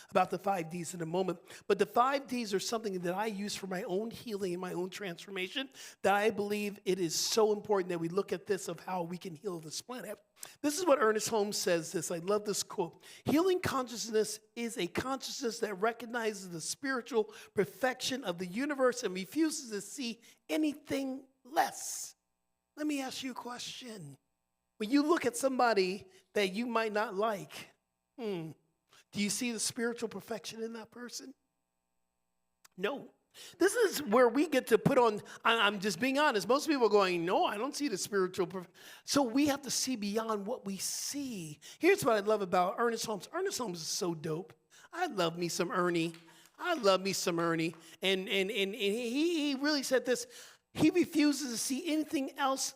about the 5 Ds in a moment. But the 5 Ds are something that I use for my own healing and my own transformation, that I believe it is so important that we look at this of how we can heal this planet. This is what Ernest Holmes says this. I love this quote. Healing consciousness is a consciousness that recognizes the spiritual perfection of the universe and refuses to see anything less. Let me ask you a question. When you look at somebody that you might not like, do you see the spiritual perfection in that person? No. This is where we get to put on, I'm just being honest, most people are going, no, I don't see the spiritual perfection. So we have to see beyond what we see. Here's what I love about Ernest Holmes. Ernest Holmes is so dope. I love me some Ernie. I love me some Ernie. And he really said this. He refuses to see anything else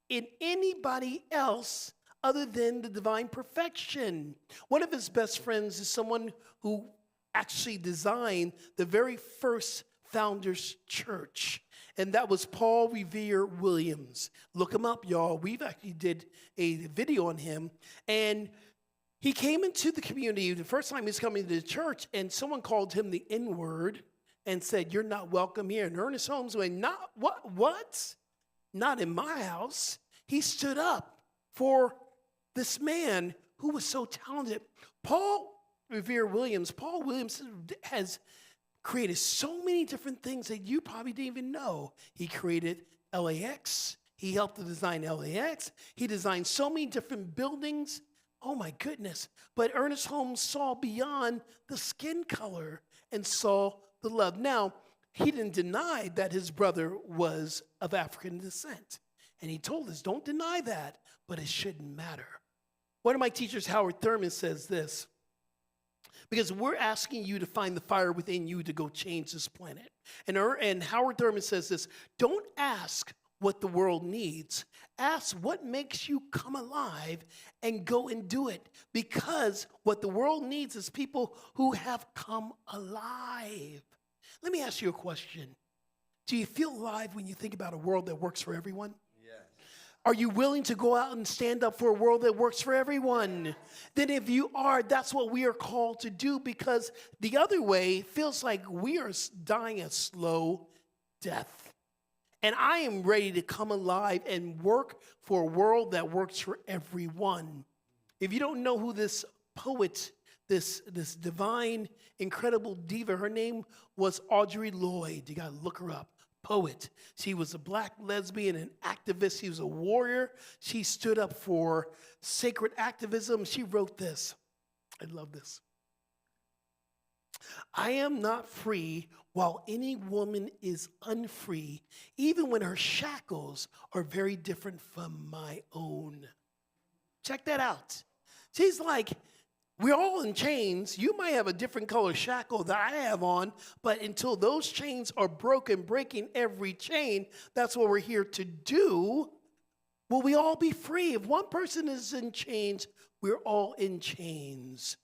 in anybody else other than the divine perfection. One of his best friends is someone who actually designed the very first Founders Church, and that was Paul Revere Williams. Look him up, y'all. We've actually did a video on him, and he came into the community the first time he was coming to the church, and someone called him the N-word and said, "You're not welcome here." And Ernest Holmes went, "Not what? Not in my house." He stood up for this man who was so talented. Paul Williams has created so many different things that you probably didn't even know. He created LAX. He helped to design LAX. He designed so many different buildings. Oh my goodness. But Ernest Holmes saw beyond the skin color and saw the love. Now, he didn't deny that his brother was of African descent. And he told us, don't deny that, but it shouldn't matter. One of my teachers, Howard Thurman, says this, because we're asking you to find the fire within you to go change this planet. And Howard Thurman says this, don't ask what the world needs. Ask what makes you come alive and go and do it. Because what the world needs is people who have come alive. Let me ask you a question. Do you feel alive when you think about a world that works for everyone? Are you willing to go out and stand up for a world that works for everyone? Then if you are, that's what we are called to do, because the other way feels like we are dying a slow death. And I am ready to come alive and work for a world that works for everyone. If you don't know who this poet, this divine, incredible diva, her name was Audre Lorde. You got to look her up. Poet. She was a black lesbian and activist. She was a warrior. She stood up for sacred activism. She wrote this. I love this. I am not free while any woman is unfree, even when her shackles are very different from my own. Check that out. She's like, we're all in chains. You might have a different color shackle that I have on, but until those chains are broken, breaking every chain, that's what we're here to do. Will we all be free? If one person is in chains, we're all in chains.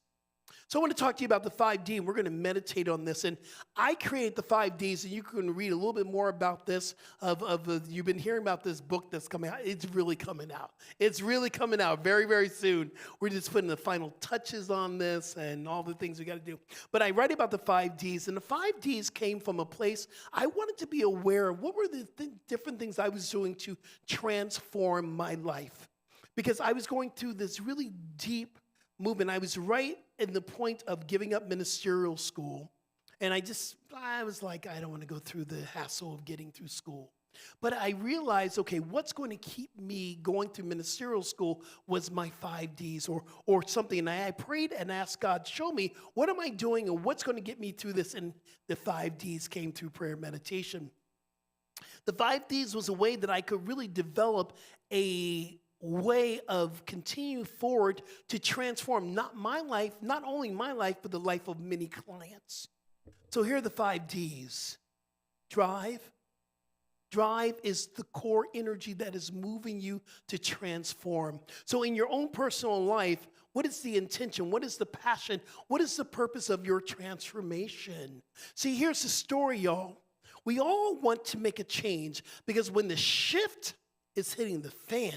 So I want to talk to you about the 5D, and we're going to meditate on this. And I created the 5Ds, and you can read a little bit more about this. You've been hearing about this book that's coming out. It's really coming out. It's really coming out very, very soon. We're just putting the final touches on this and all the things we got to do. But I write about the 5Ds, and the 5Ds came from a place I wanted to be aware of what were the different things I was doing to transform my life. Because I was going through this really deep movement. I was right in the point of giving up ministerial school. And I was like, I don't want to go through the hassle of getting through school. But I realized, okay, what's going to keep me going through ministerial school was my 5Ds or something. And I prayed and asked God, show me, what am I doing and what's going to get me through this? And the 5Ds came through prayer meditation. The 5Ds was a way that I could really develop a way of continuing forward to transform not only my life, but the life of many clients. So here are the 5Ds. Drive. Drive is the core energy that is moving you to transform. So in your own personal life, what is the intention? What is the passion? What is the purpose of your transformation? See, here's the story, y'all. We all want to make a change because when the shift is hitting the fan,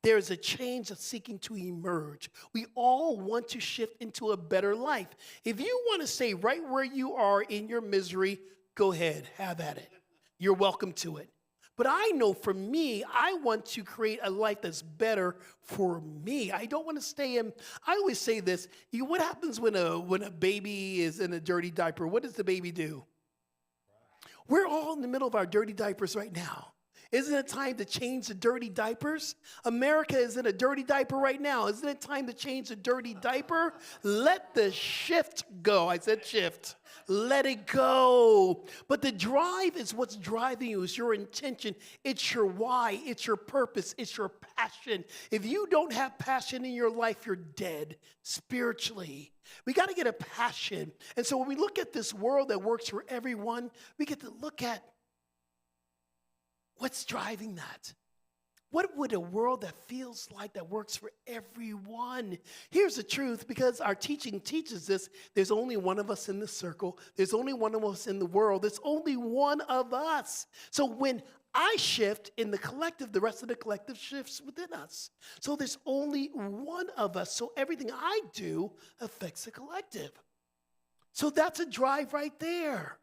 there is a change that's seeking to emerge. We all want to shift into a better life. If you want to stay right where you are in your misery, go ahead, have at it. You're welcome to it. But I know for me, I want to create a life that's better for me. I don't want to stay in, I always say this, what happens when a baby is in a dirty diaper? What does the baby do? We're all in the middle of our dirty diapers right now. Isn't it time to change the dirty diapers? America is in a dirty diaper right now. Isn't it time to change the dirty diaper? Let the shift go. I said shift. Let it go. But the drive is what's driving you. It's your intention. It's your why. It's your purpose. It's your passion. If you don't have passion in your life, you're dead spiritually. We got to get a passion. And so when we look at this world that works for everyone, we get to look at what's driving that? What would a world that feels like that works for everyone? Here's the truth, because our teaching teaches this. There's only one of us in the circle. There's only one of us in the world. There's only one of us. So when I shift in the collective, the rest of the collective shifts within us. So there's only one of us. So everything I do affects the collective. So that's a drive right there.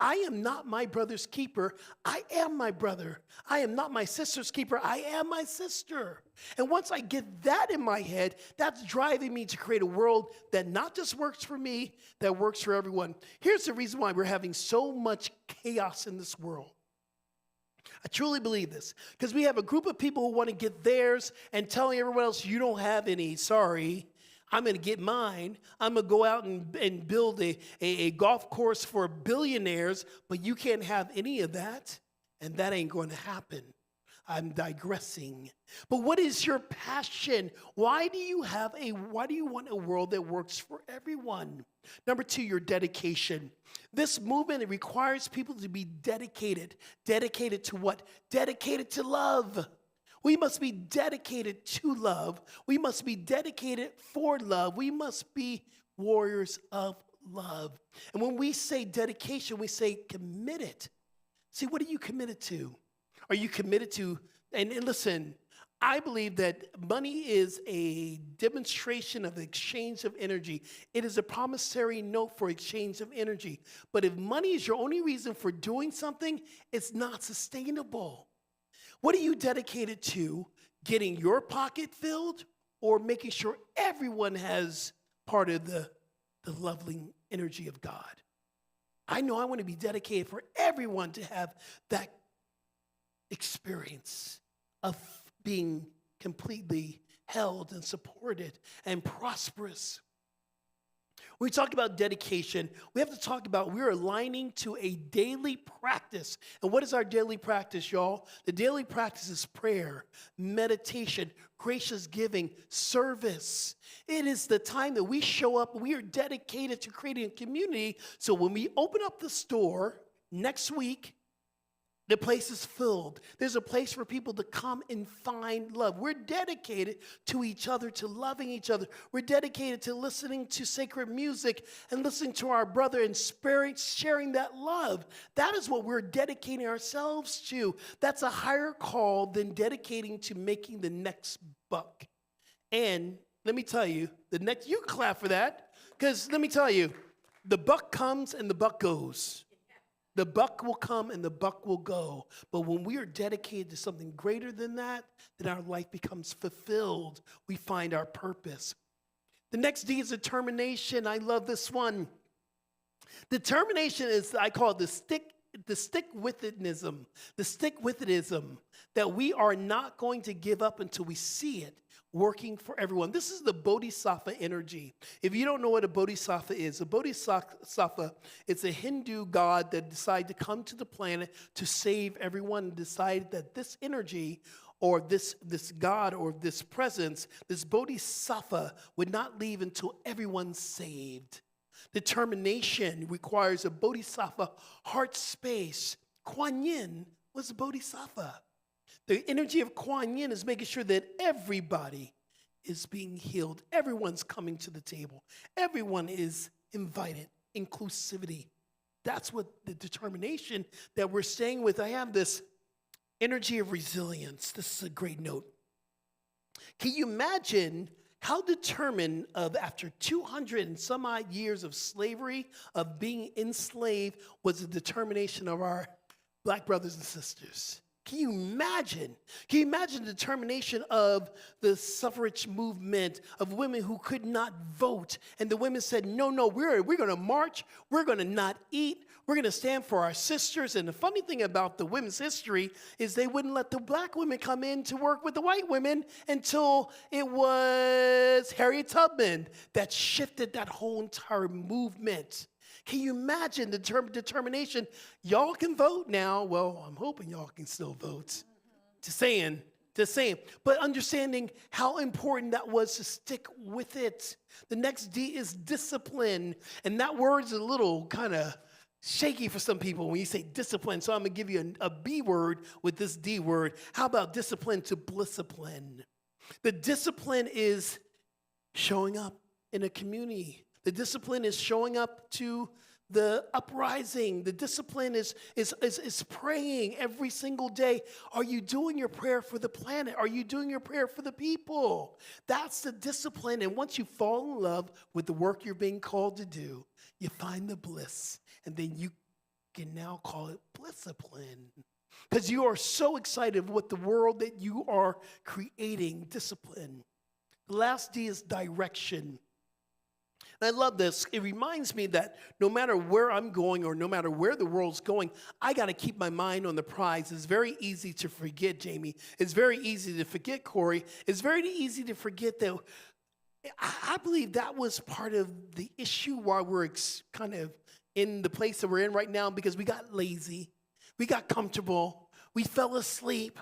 I am not my brother's keeper. I am my brother. I am not my sister's keeper. I am my sister. And once I get that in my head, that's driving me to create a world that not just works for me, that works for everyone. Here's the reason why we're having so much chaos in this world. I truly believe this, because we have a group of people who want to get theirs and telling everyone else, you don't have any, sorry. I'm going to get mine. I'm going to go out and build a golf course for billionaires, but you can't have any of that, and that ain't going to happen. I'm digressing. But what is your passion? Why do you want a world that works for everyone? Number 2, your dedication. This movement, it requires people to be dedicated. Dedicated to what? Dedicated to love. We must be dedicated to love. We must be dedicated for love. We must be warriors of love. And when we say dedication, we say committed. See, what are you committed to? Are you committed to, and listen, I believe that money is a demonstration of exchange of energy. It is a promissory note for exchange of energy. But if money is your only reason for doing something, it's not sustainable. What are you dedicated to? Getting your pocket filled or making sure everyone has part of the lovely energy of God? I know I want to be dedicated for everyone to have that experience of being completely held and supported and prosperous. When we talk about dedication, we have to talk about we're aligning to a daily practice. And what is our daily practice, y'all? The daily practice is prayer, meditation, gracious giving, service. It is the time that we show up. We are dedicated to creating a community. So when we open up the store next week, the place is filled. There's a place for people to come and find love. We're dedicated to each other, to loving each other. We're dedicated to listening to sacred music and listening to our brother and sharing that love. That is what we're dedicating ourselves to. That's a higher call than dedicating to making the next buck. And let me tell you, you can clap for that, because let me tell you, the buck comes and the buck goes. The buck will come and the buck will go. But when we are dedicated to something greater than that, then our life becomes fulfilled. We find our purpose. The next D is determination. I love this one. Determination is, I call it the stick-with-itism. The stick-with-itism, that we are not going to give up until we see it working for everyone. This is the bodhisattva energy. If you don't know what a bodhisattva is, it's a Hindu god that decided to come to the planet to save everyone, and decided that this energy or this god or this presence, this bodhisattva, would not leave until everyone's saved. Determination requires a bodhisattva heart space. Kuan Yin was a bodhisattva. The energy of Kuan Yin is making sure that everybody is being healed. Everyone's coming to the table. Everyone is invited. Inclusivity. That's what the determination that we're staying with. I have this energy of resilience. This is a great note. Can you imagine how determined after 200 and some odd years of slavery, of being enslaved, was the determination of our black brothers and sisters? Can you imagine? Can you imagine the determination of the suffrage movement, of women who could not vote? And the women said, no, we're going to march. We're going to not eat. We're going to stand for our sisters. And the funny thing about the women's history is they wouldn't let the black women come in to work with the white women until it was Harriet Tubman that shifted that whole entire movement. Can you imagine the determination? Y'all can vote now. Well, I'm hoping y'all can still vote. Just saying. But understanding how important that was to stick with it. The next D is discipline. And that word's a little kind of shaky for some people when you say discipline. So I'm going to give you a B word with this D word. How about discipline to blisscipline? The discipline is showing up in a community. The discipline is showing up to the uprising. The discipline is praying every single day. Are you doing your prayer for the planet? Are you doing your prayer for the people? That's the discipline. And once you fall in love with the work you're being called to do, you find the bliss. And then you can now call it blisscipline. Because you are so excited with the world that you are creating. Discipline. The last D is direction. And I love this. It reminds me that no matter where I'm going or no matter where the world's going, I got to keep my mind on the prize. It's very easy to forget, Jamie. It's very easy to forget, Corey. It's very easy to forget that. I believe that was part of the issue why we're kind of in the place that we're in right now, because we got lazy. We got comfortable. We fell asleep.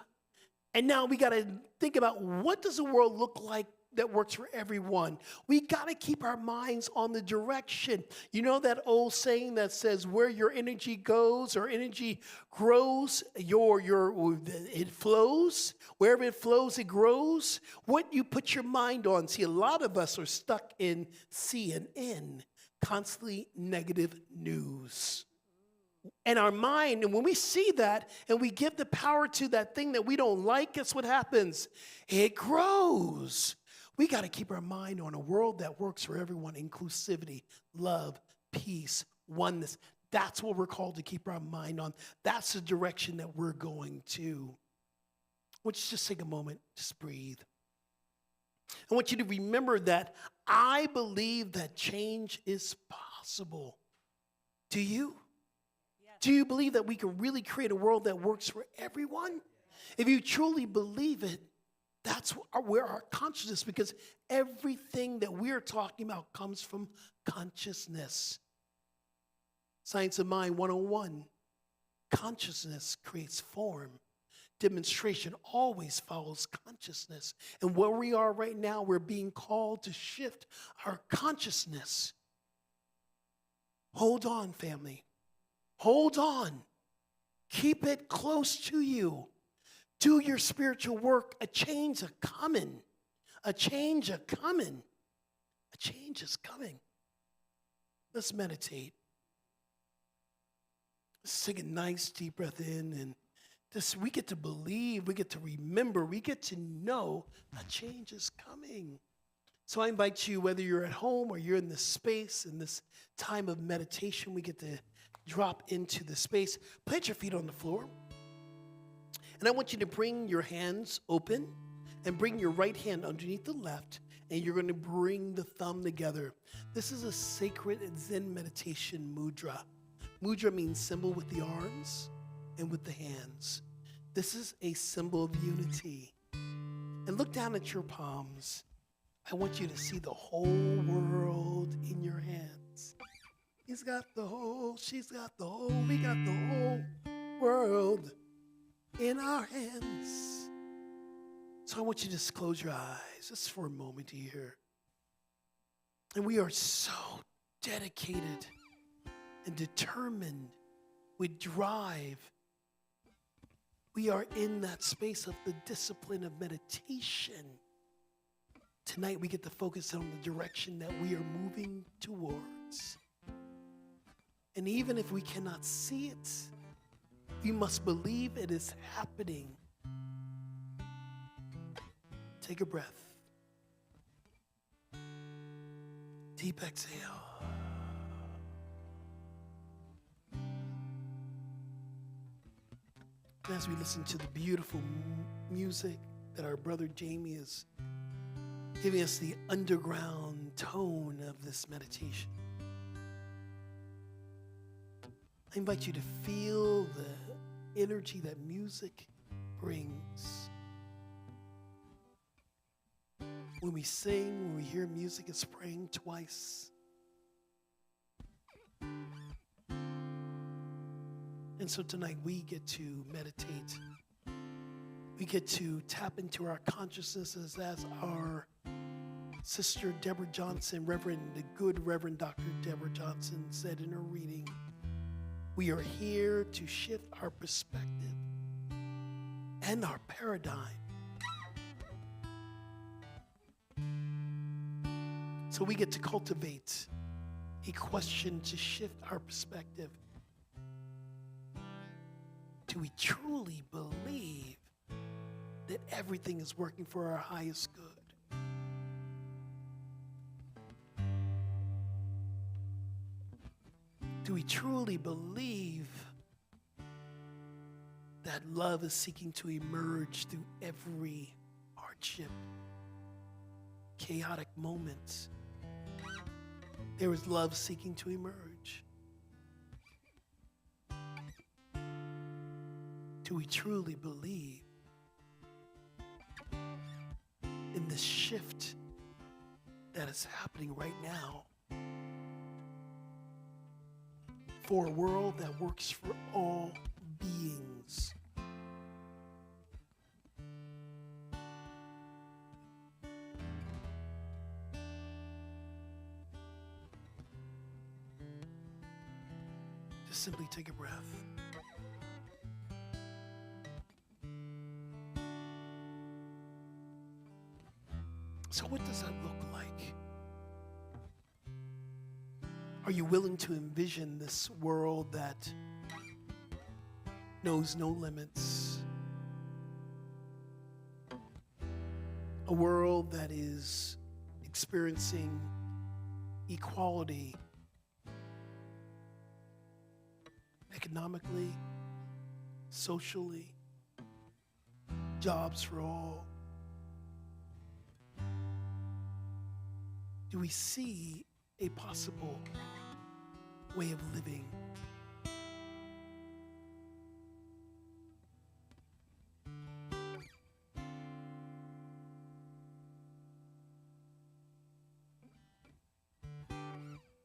And now we got to think about, what does the world look like that works for everyone? We got to keep our minds on the direction. You know that old saying that says, where your energy goes or energy grows, it flows. Wherever it flows, it grows. What you put your mind on. See, a lot of us are stuck in CNN, constantly negative news. And our mind, and when we see that and we give the power to that thing that we don't like, guess what happens? It grows. We got to keep our mind on a world that works for everyone: inclusivity, love, peace, oneness. That's what we're called to keep our mind on. That's the direction that we're going to. Would you just take a moment, just breathe. I want you to remember that I believe that change is possible. Do you? Do you believe that we can really create a world that works for everyone? If you truly believe it, that's where our consciousness, because everything that we're talking about comes from consciousness. Science of Mind 101. Consciousness creates form. Demonstration always follows consciousness. And where we are right now, we're being called to shift our consciousness. Hold on, family. Hold on. Keep it close to you. Do your spiritual work. A change is coming. A change is coming. A change is coming. Let's meditate. Let's take a nice deep breath in, and we get to believe, we get to remember, we get to know a change is coming. So I invite you, whether you're at home or you're in this space, in this time of meditation, we get to drop into the space. Plant your feet on the floor. And I want you to bring your hands open and bring your right hand underneath the left, and you're going to bring the thumb together. This is a sacred Zen meditation mudra. Mudra means symbol with the arms and with the hands. This is a symbol of unity. And look down at your palms. I want you to see the whole world in your hands. He's got the whole, she's got the whole, we got the whole world in our hands. So I want you to just close your eyes just for a moment here. And we are so dedicated and determined with drive. We are in that space of the discipline of meditation. Tonight we get to focus on the direction that we are moving towards. And even if we cannot see it, we must believe it is happening. Take a breath. Deep exhale. And as we listen to the beautiful music that our brother Jami is giving us, the underground tone of this meditation, I invite you to feel the energy that music brings. When we sing, when we hear music, it's praying twice. And so tonight we get to meditate. We get to tap into our consciousnesses as our sister Deborah Johnson, the good Reverend Dr. Deborah Johnson said in her reading. We are here to shift our perspective and our paradigm. So we get to cultivate a question to shift our perspective. Do we truly believe that everything is working for our highest good? Do we truly believe that love is seeking to emerge through every hardship, chaotic moment? There is love seeking to emerge. Do we truly believe in this shift that is happening right now for a world that works for all beings? Just simply take a breath. So what does that look like? Are you willing to envision this world that knows no limits? A world that is experiencing equality economically, socially, jobs for all. Do we see a possible way of living?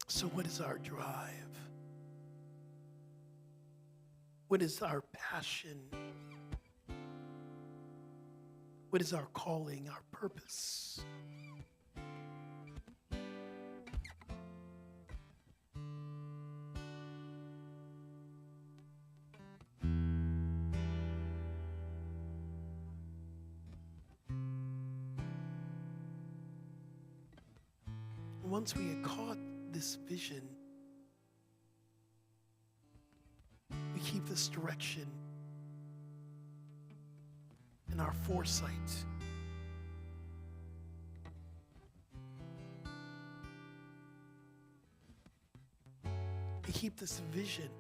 So what is our drive? What is our passion? What is our calling, our purpose? Once we had caught this vision, we keep this direction and our foresight. We keep this vision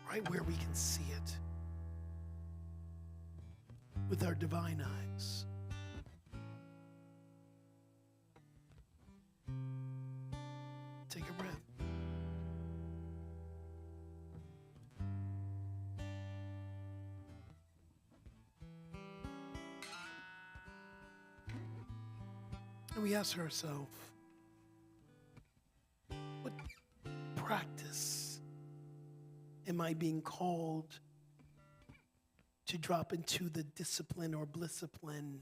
right where we can see it with our divine eyes. Take a breath. And we ask ourselves, what practice am I being called to drop into the discipline or blisscipline?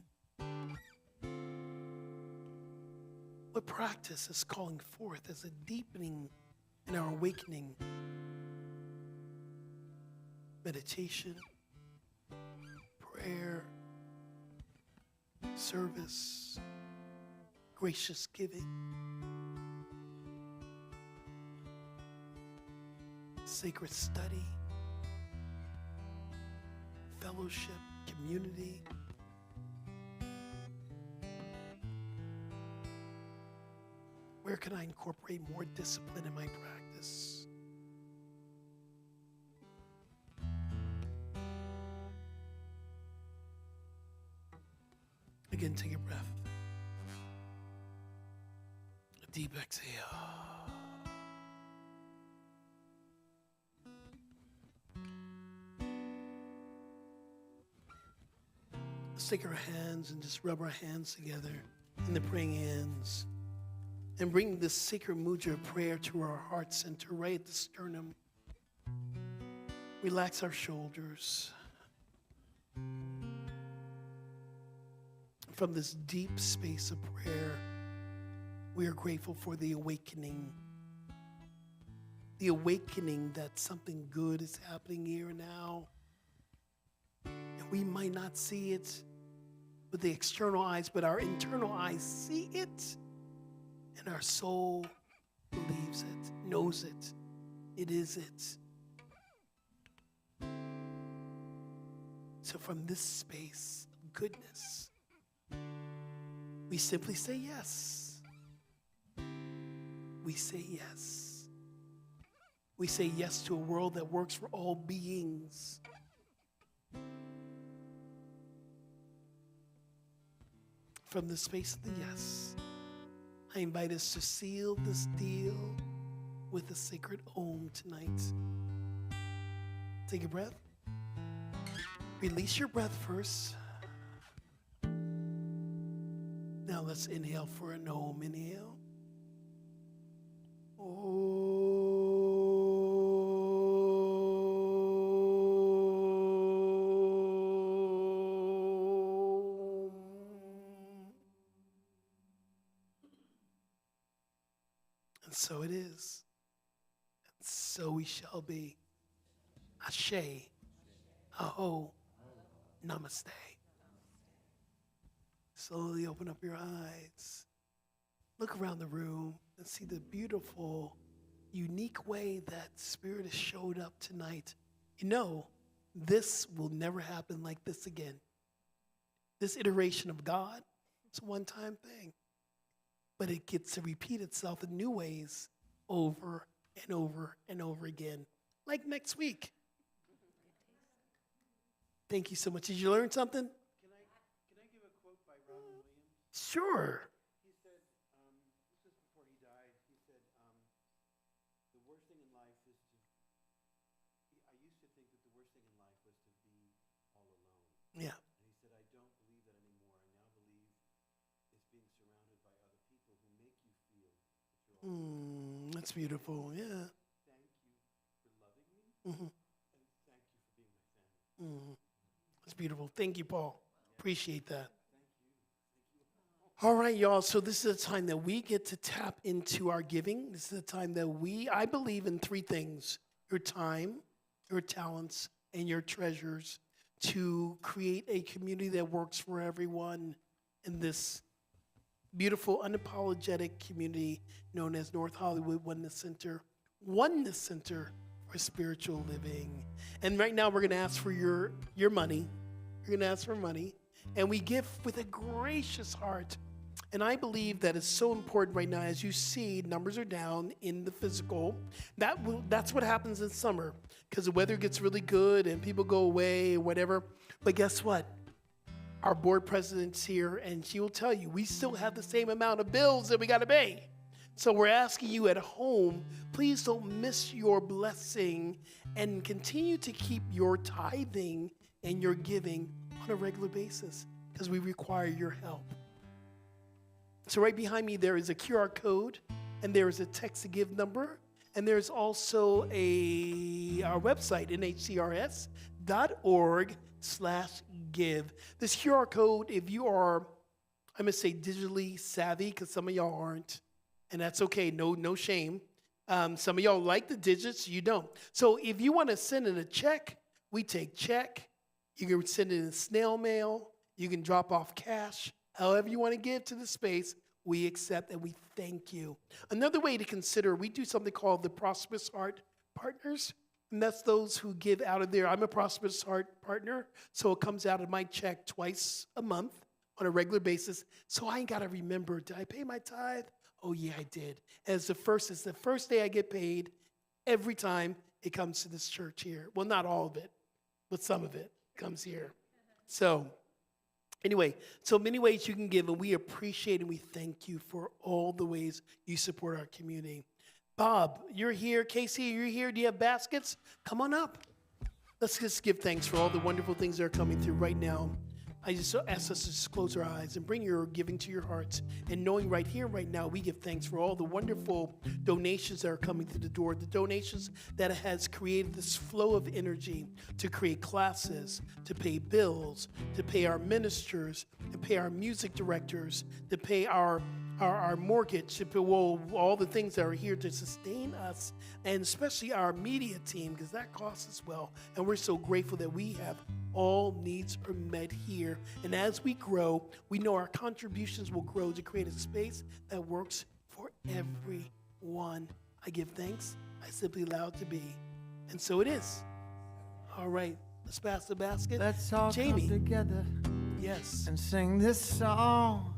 What practice is calling forth as a deepening in our awakening? Meditation, prayer, service, gracious giving, sacred study, fellowship, community. Where can I incorporate more discipline in my practice? Again, take a breath. A deep exhale. Let's take our hands and just rub our hands together in the praying hands. And bring this sacred mudra of prayer to our heart center, right at the sternum. Relax our shoulders. From this deep space of prayer, we are grateful for the awakening. The awakening that something good is happening here and now. And we might not see it with the external eyes, but our internal eyes see it. And our soul believes it, knows it. It is it. So from this space of goodness, we simply say yes. We say yes. We say yes to a world that works for all beings. From the space of the yes, I invite us to seal this deal with a sacred Om tonight. Take a breath. Release your breath first. Now let's inhale for an Om. Inhale. And so it is. And so we shall be. Ashe. Aho. Namaste. Slowly open up your eyes. Look around the room and see the beautiful, unique way that Spirit has showed up tonight. You know, this will never happen like this again. This iteration of God, it's a one-time thing. But it gets to repeat itself in new ways over and over and over again. Like next week. Thank you so much. Did you learn something? Can I give a quote by Robin Williams? Sure. He said, this was before he died, he said, the worst thing in life is I used to think that the worst thing in life was to be all alone. Yeah. And he said, I don't believe that anymore. I now believe it's being surrounded by other people who make you feel that you're all alone. That's beautiful. Yeah. Thank you for loving me, Mm-hmm. and thank you for being my family. Mm-hmm. That's beautiful. Thank you, Paul. Appreciate that. All right, y'all. So this is a time that we get to tap into our giving. This is a time that I believe in three things: your time, your talents, and your treasures, to create a community that works for everyone in this beautiful, unapologetic community known as North Hollywood Oneness Center. Oneness Center for spiritual living. And right now we're going to ask for your money. We're going to ask for money. And we give with a gracious heart. And I believe that it's so important right now. As you see, numbers are down in the physical. That's what happens in summer, because the weather gets really good and people go away or whatever. But guess what? Our board president's here, and she will tell you, we still have the same amount of bills that we got to pay. So we're asking you at home, please don't miss your blessing and continue to keep your tithing and your giving on a regular basis, because we require your help. So right behind me, there is a QR code, and there is a text to give number, and there's also our website, nhcrs.org/give. This QR code, if you are, I'm going to say digitally savvy, because some of y'all aren't, and that's okay, no shame. Some of y'all like the digits, you don't. So if you want to send in a check, we take check. You can send it in snail mail. You can drop off cash. However you want to give to the space, we accept and we thank you. Another way to consider, we do something called the Prosperous Heart Partners, and that's those who give out of there. I'm a Prosperous Heart Partner, so it comes out of my check twice a month on a regular basis. So I ain't got to remember, did I pay my tithe? Oh, yeah, I did. It's the first day I get paid every time it comes to this church here. Well, not all of it, but some of it comes here. So anyway, so many ways you can give, and we appreciate and we thank you for all the ways you support our community. Bob, you're here. Casey, you're here. Do you have baskets? Come on up. Let's just give thanks for all the wonderful things that are coming through right now. I just ask us to just close our eyes and bring your giving to your hearts. And knowing right here, right now, we give thanks for all the wonderful donations that are coming through the door, the donations that has created this flow of energy to create classes, to pay bills, to pay our ministers, to pay our music directors, to pay our mortgage, to pay all the things that are here to sustain us, and especially our media team, because that costs as well. And we're so grateful that we have all needs are met here. And as we grow, we know our contributions will grow to create a space that works for everyone. I give thanks. I simply allow it to be. And so it is. All right, let's pass the basket. Let's all Jami. come together. Yes. And sing this song.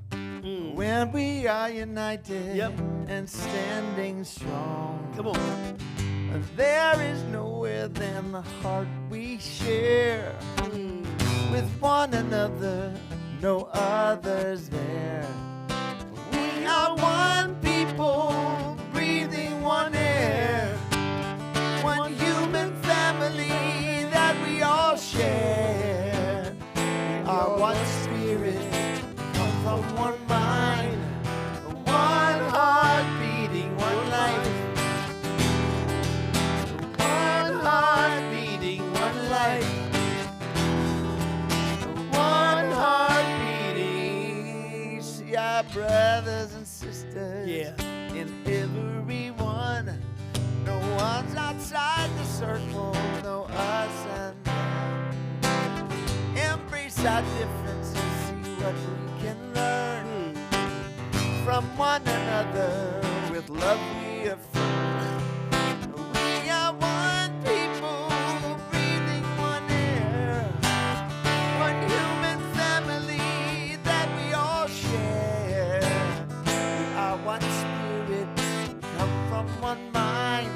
When we are united and standing strong. Come on. There is nowhere than the heart we share with one another, no others there. We are one people, breathing one air, one human family that we all share. We are one spirit, come from one mind, one heart beating, one life. Brothers and sisters in every outside the circle, no us and them. Embrace our differences, see what we can learn from one another. With love we affirm. We are one people, breathing one air, one human family that we all share. We are one spirit, come from one mind,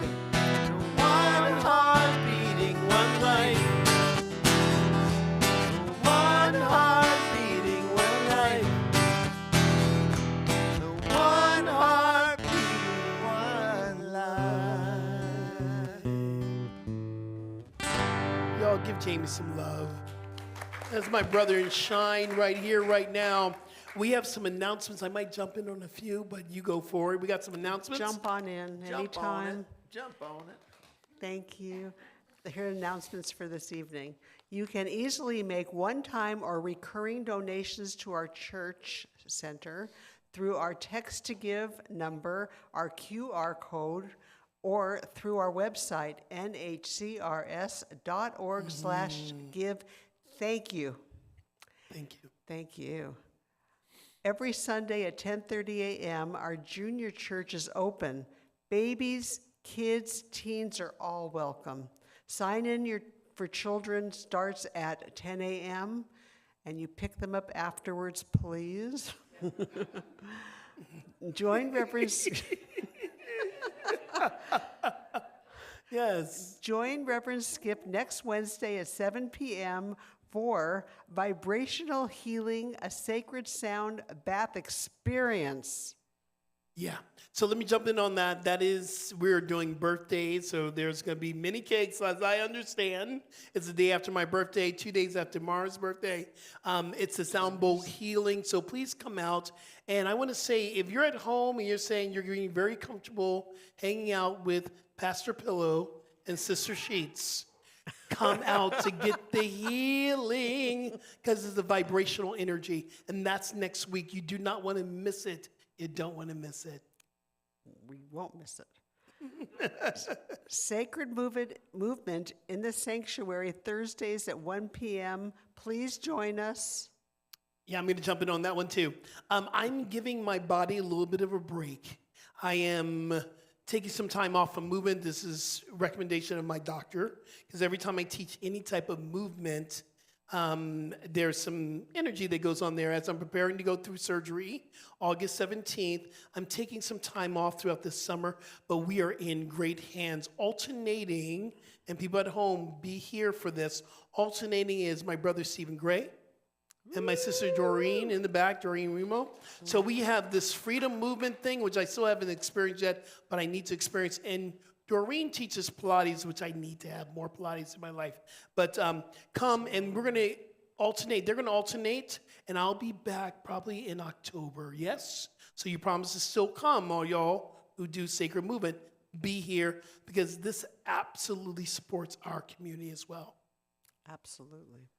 one heart beating one life. One heart beating one life. One heart beating one life. Y'all give Jamie some love. That's my brother in shine right here, right now. We have some announcements. I might jump in on a few, but you go forward. We got some announcements. Jump on in Jump on anytime. it. Jump on it. Thank you. Here are announcements for this evening. You can easily make one-time or recurring donations to our church center through our text to give number, our QR code, or through our website, nhcrs.org/give. Thank you. Thank you. Thank you. Every Sunday at 10:30 a.m., our junior church is open. Babies, kids, teens are all welcome. Sign in for children starts at 10 a.m., and you pick them up afterwards, please. Join Reverend... Yes. Join Reverend Skip next Wednesday at 7 p.m. for Vibrational Healing, a Sacred Sound Bath Experience. Yeah. So let me jump in on that. That is, we're doing birthdays, so there's going to be mini cakes, as I understand. It's the day after my birthday, 2 days after Mara's birthday. It's a sound bowl healing, so please come out. And I want to say, if you're at home and you're saying you're getting very comfortable hanging out with Pastor Pillow and Sister Sheets, come out to get the healing, because it's a vibrational energy. And that's next week. You do not want to miss it. You don't want to miss it. We won't miss it. Sacred Movement in the Sanctuary, Thursdays at 1 p.m. Please join us. Yeah, I'm going to jump in on that one too. I'm giving my body a little bit of a break. I am taking some time off from movement. This is a recommendation of my doctor, because every time I teach any type of movement, there's some energy that goes on there. As I'm preparing to go through surgery, August 17th, I'm taking some time off throughout this summer, but we are in great hands. Alternating, and people at home, be here for this. Alternating is my brother Stephen Gray and my sister Doreen in the back, Doreen Remo. So we have this freedom movement thing, which I still haven't experienced yet, but I need to experience. And Doreen teaches Pilates, which I need to have more Pilates in my life. But come, and we're going to alternate. They're going to alternate, and I'll be back probably in October, yes? So you promise to still come, all y'all who do sacred movement. Be here, because this absolutely supports our community as well. Absolutely.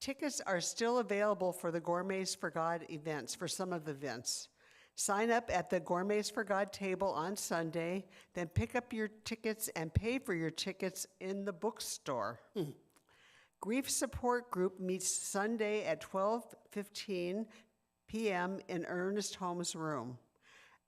Tickets are still available for the Gourmets for God events, for some of the events. Sign up at the Gourmets for God table on Sunday, then pick up your tickets and pay for your tickets in the bookstore. Grief Support Group meets Sunday at 12:15 p.m. in Ernest Holmes' room.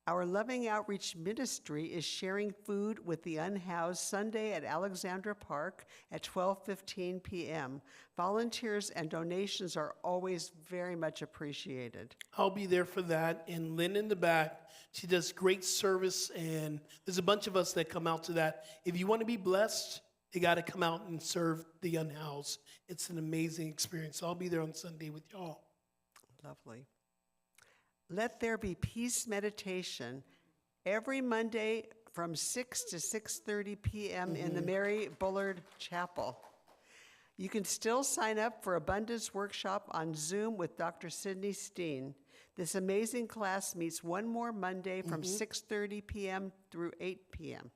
Our Loving Outreach Ministry is sharing food with the unhoused Sunday at Alexandra Park at 12:15 p.m. Volunteers and donations are always very much appreciated. I'll be there for that. And Lynn in the back, she does great service, and there's a bunch of us that come out to that. If you want to be blessed, you got to come out and serve the unhoused. It's an amazing experience. I'll be there on Sunday with y'all. Lovely. Let There Be Peace meditation every Monday from 6 to 6:30 p.m. in the Mary Bullard Chapel. You can still sign up for Abundance Workshop on Zoom with Dr. Sidney Steen. This amazing class meets one more Monday from 6:30 p.m. through 8 p.m.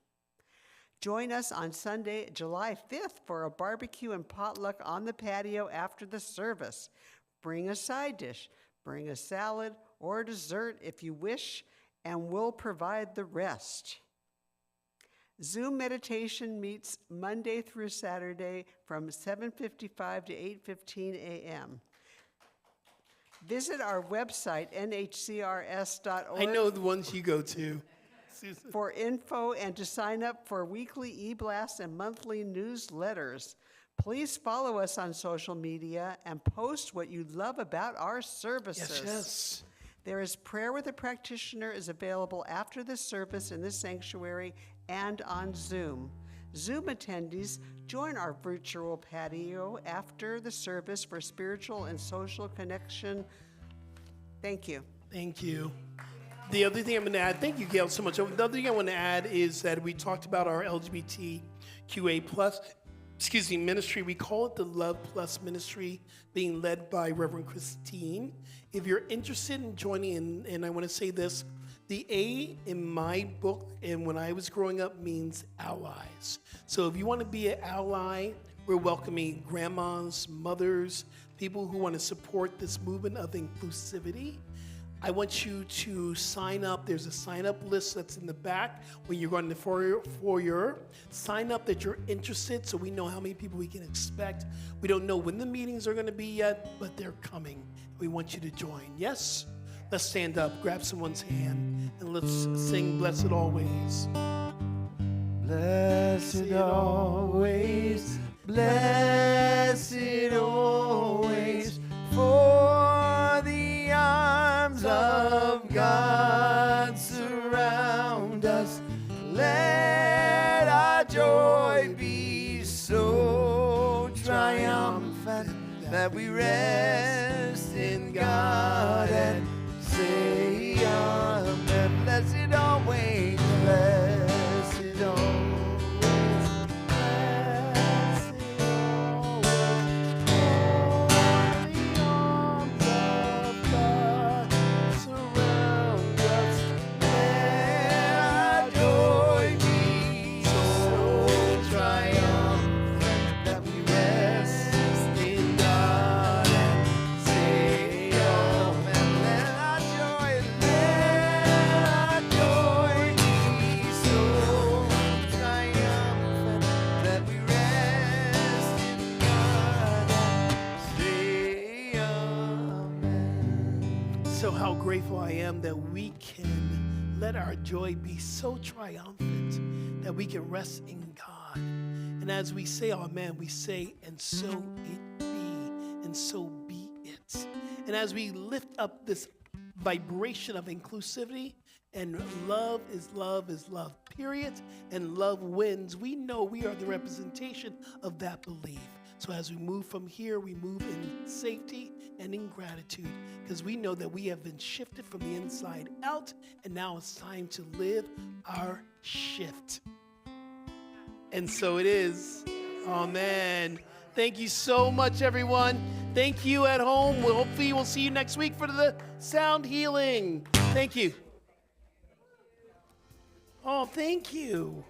Join us on Sunday, July 5th for a barbecue and potluck on the patio after the service. Bring a side dish, bring a salad or dessert if you wish, and we'll provide the rest. Zoom meditation meets Monday through Saturday from 7:55 to 8:15 a.m. Visit our website, nhcrs.org. I know the ones you go to. For info and to sign up for weekly e-blasts and monthly newsletters. Please follow us on social media and post what you love about our services. Yes. There is prayer with a practitioner is available after the service in the sanctuary and on Zoom. Zoom attendees, join our virtual patio after the service for spiritual and social connection. Thank you. Thank you. The other thing I'm going to add, thank you, Gail, so much. The other thing I want to add is that we talked about our LGBTQA plus, ministry. We call it the Love Plus Ministry, being led by Reverend Christine. If you're interested in joining, and I want to say this, the A in my book and when I was growing up means allies. So if you want to be an ally, we're welcoming grandmas, mothers, people who want to support this movement of inclusivity. I want you to sign up. There's a sign-up list that's in the back when you're going to foyer. Sign up that you're interested so we know how many people we can expect. We don't know when the meetings are going to be yet, but they're coming. We want you to join. Yes? Let's stand up, grab someone's hand, and let's sing Blessed Always. Blessed always, blessed always, for the arms of God surround us. Let our joy be so triumphant that we rest in God and say amen. Blessed always, blessed always, blessed always. For the arms of God surround us. Let our joy be so triumphant that we rest in God and say amen. Let our joy be so triumphant that we rest in God and say amen. So how grateful I am that we can let our joy be so triumphant that we can rest in God. And as we say amen, we say, and so it be, and so be it. And as we lift up this vibration of inclusivity, and love is love is love, period, and love wins, we know we are the representation of that belief. So as we move from here, we move in safety and in gratitude, because we know that we have been shifted from the inside out, and now it's time to live our shift. And so it is. Amen. Thank you so much, everyone. Thank you at home. Hopefully we'll see you next week for the sound healing. Thank you. Oh, thank you.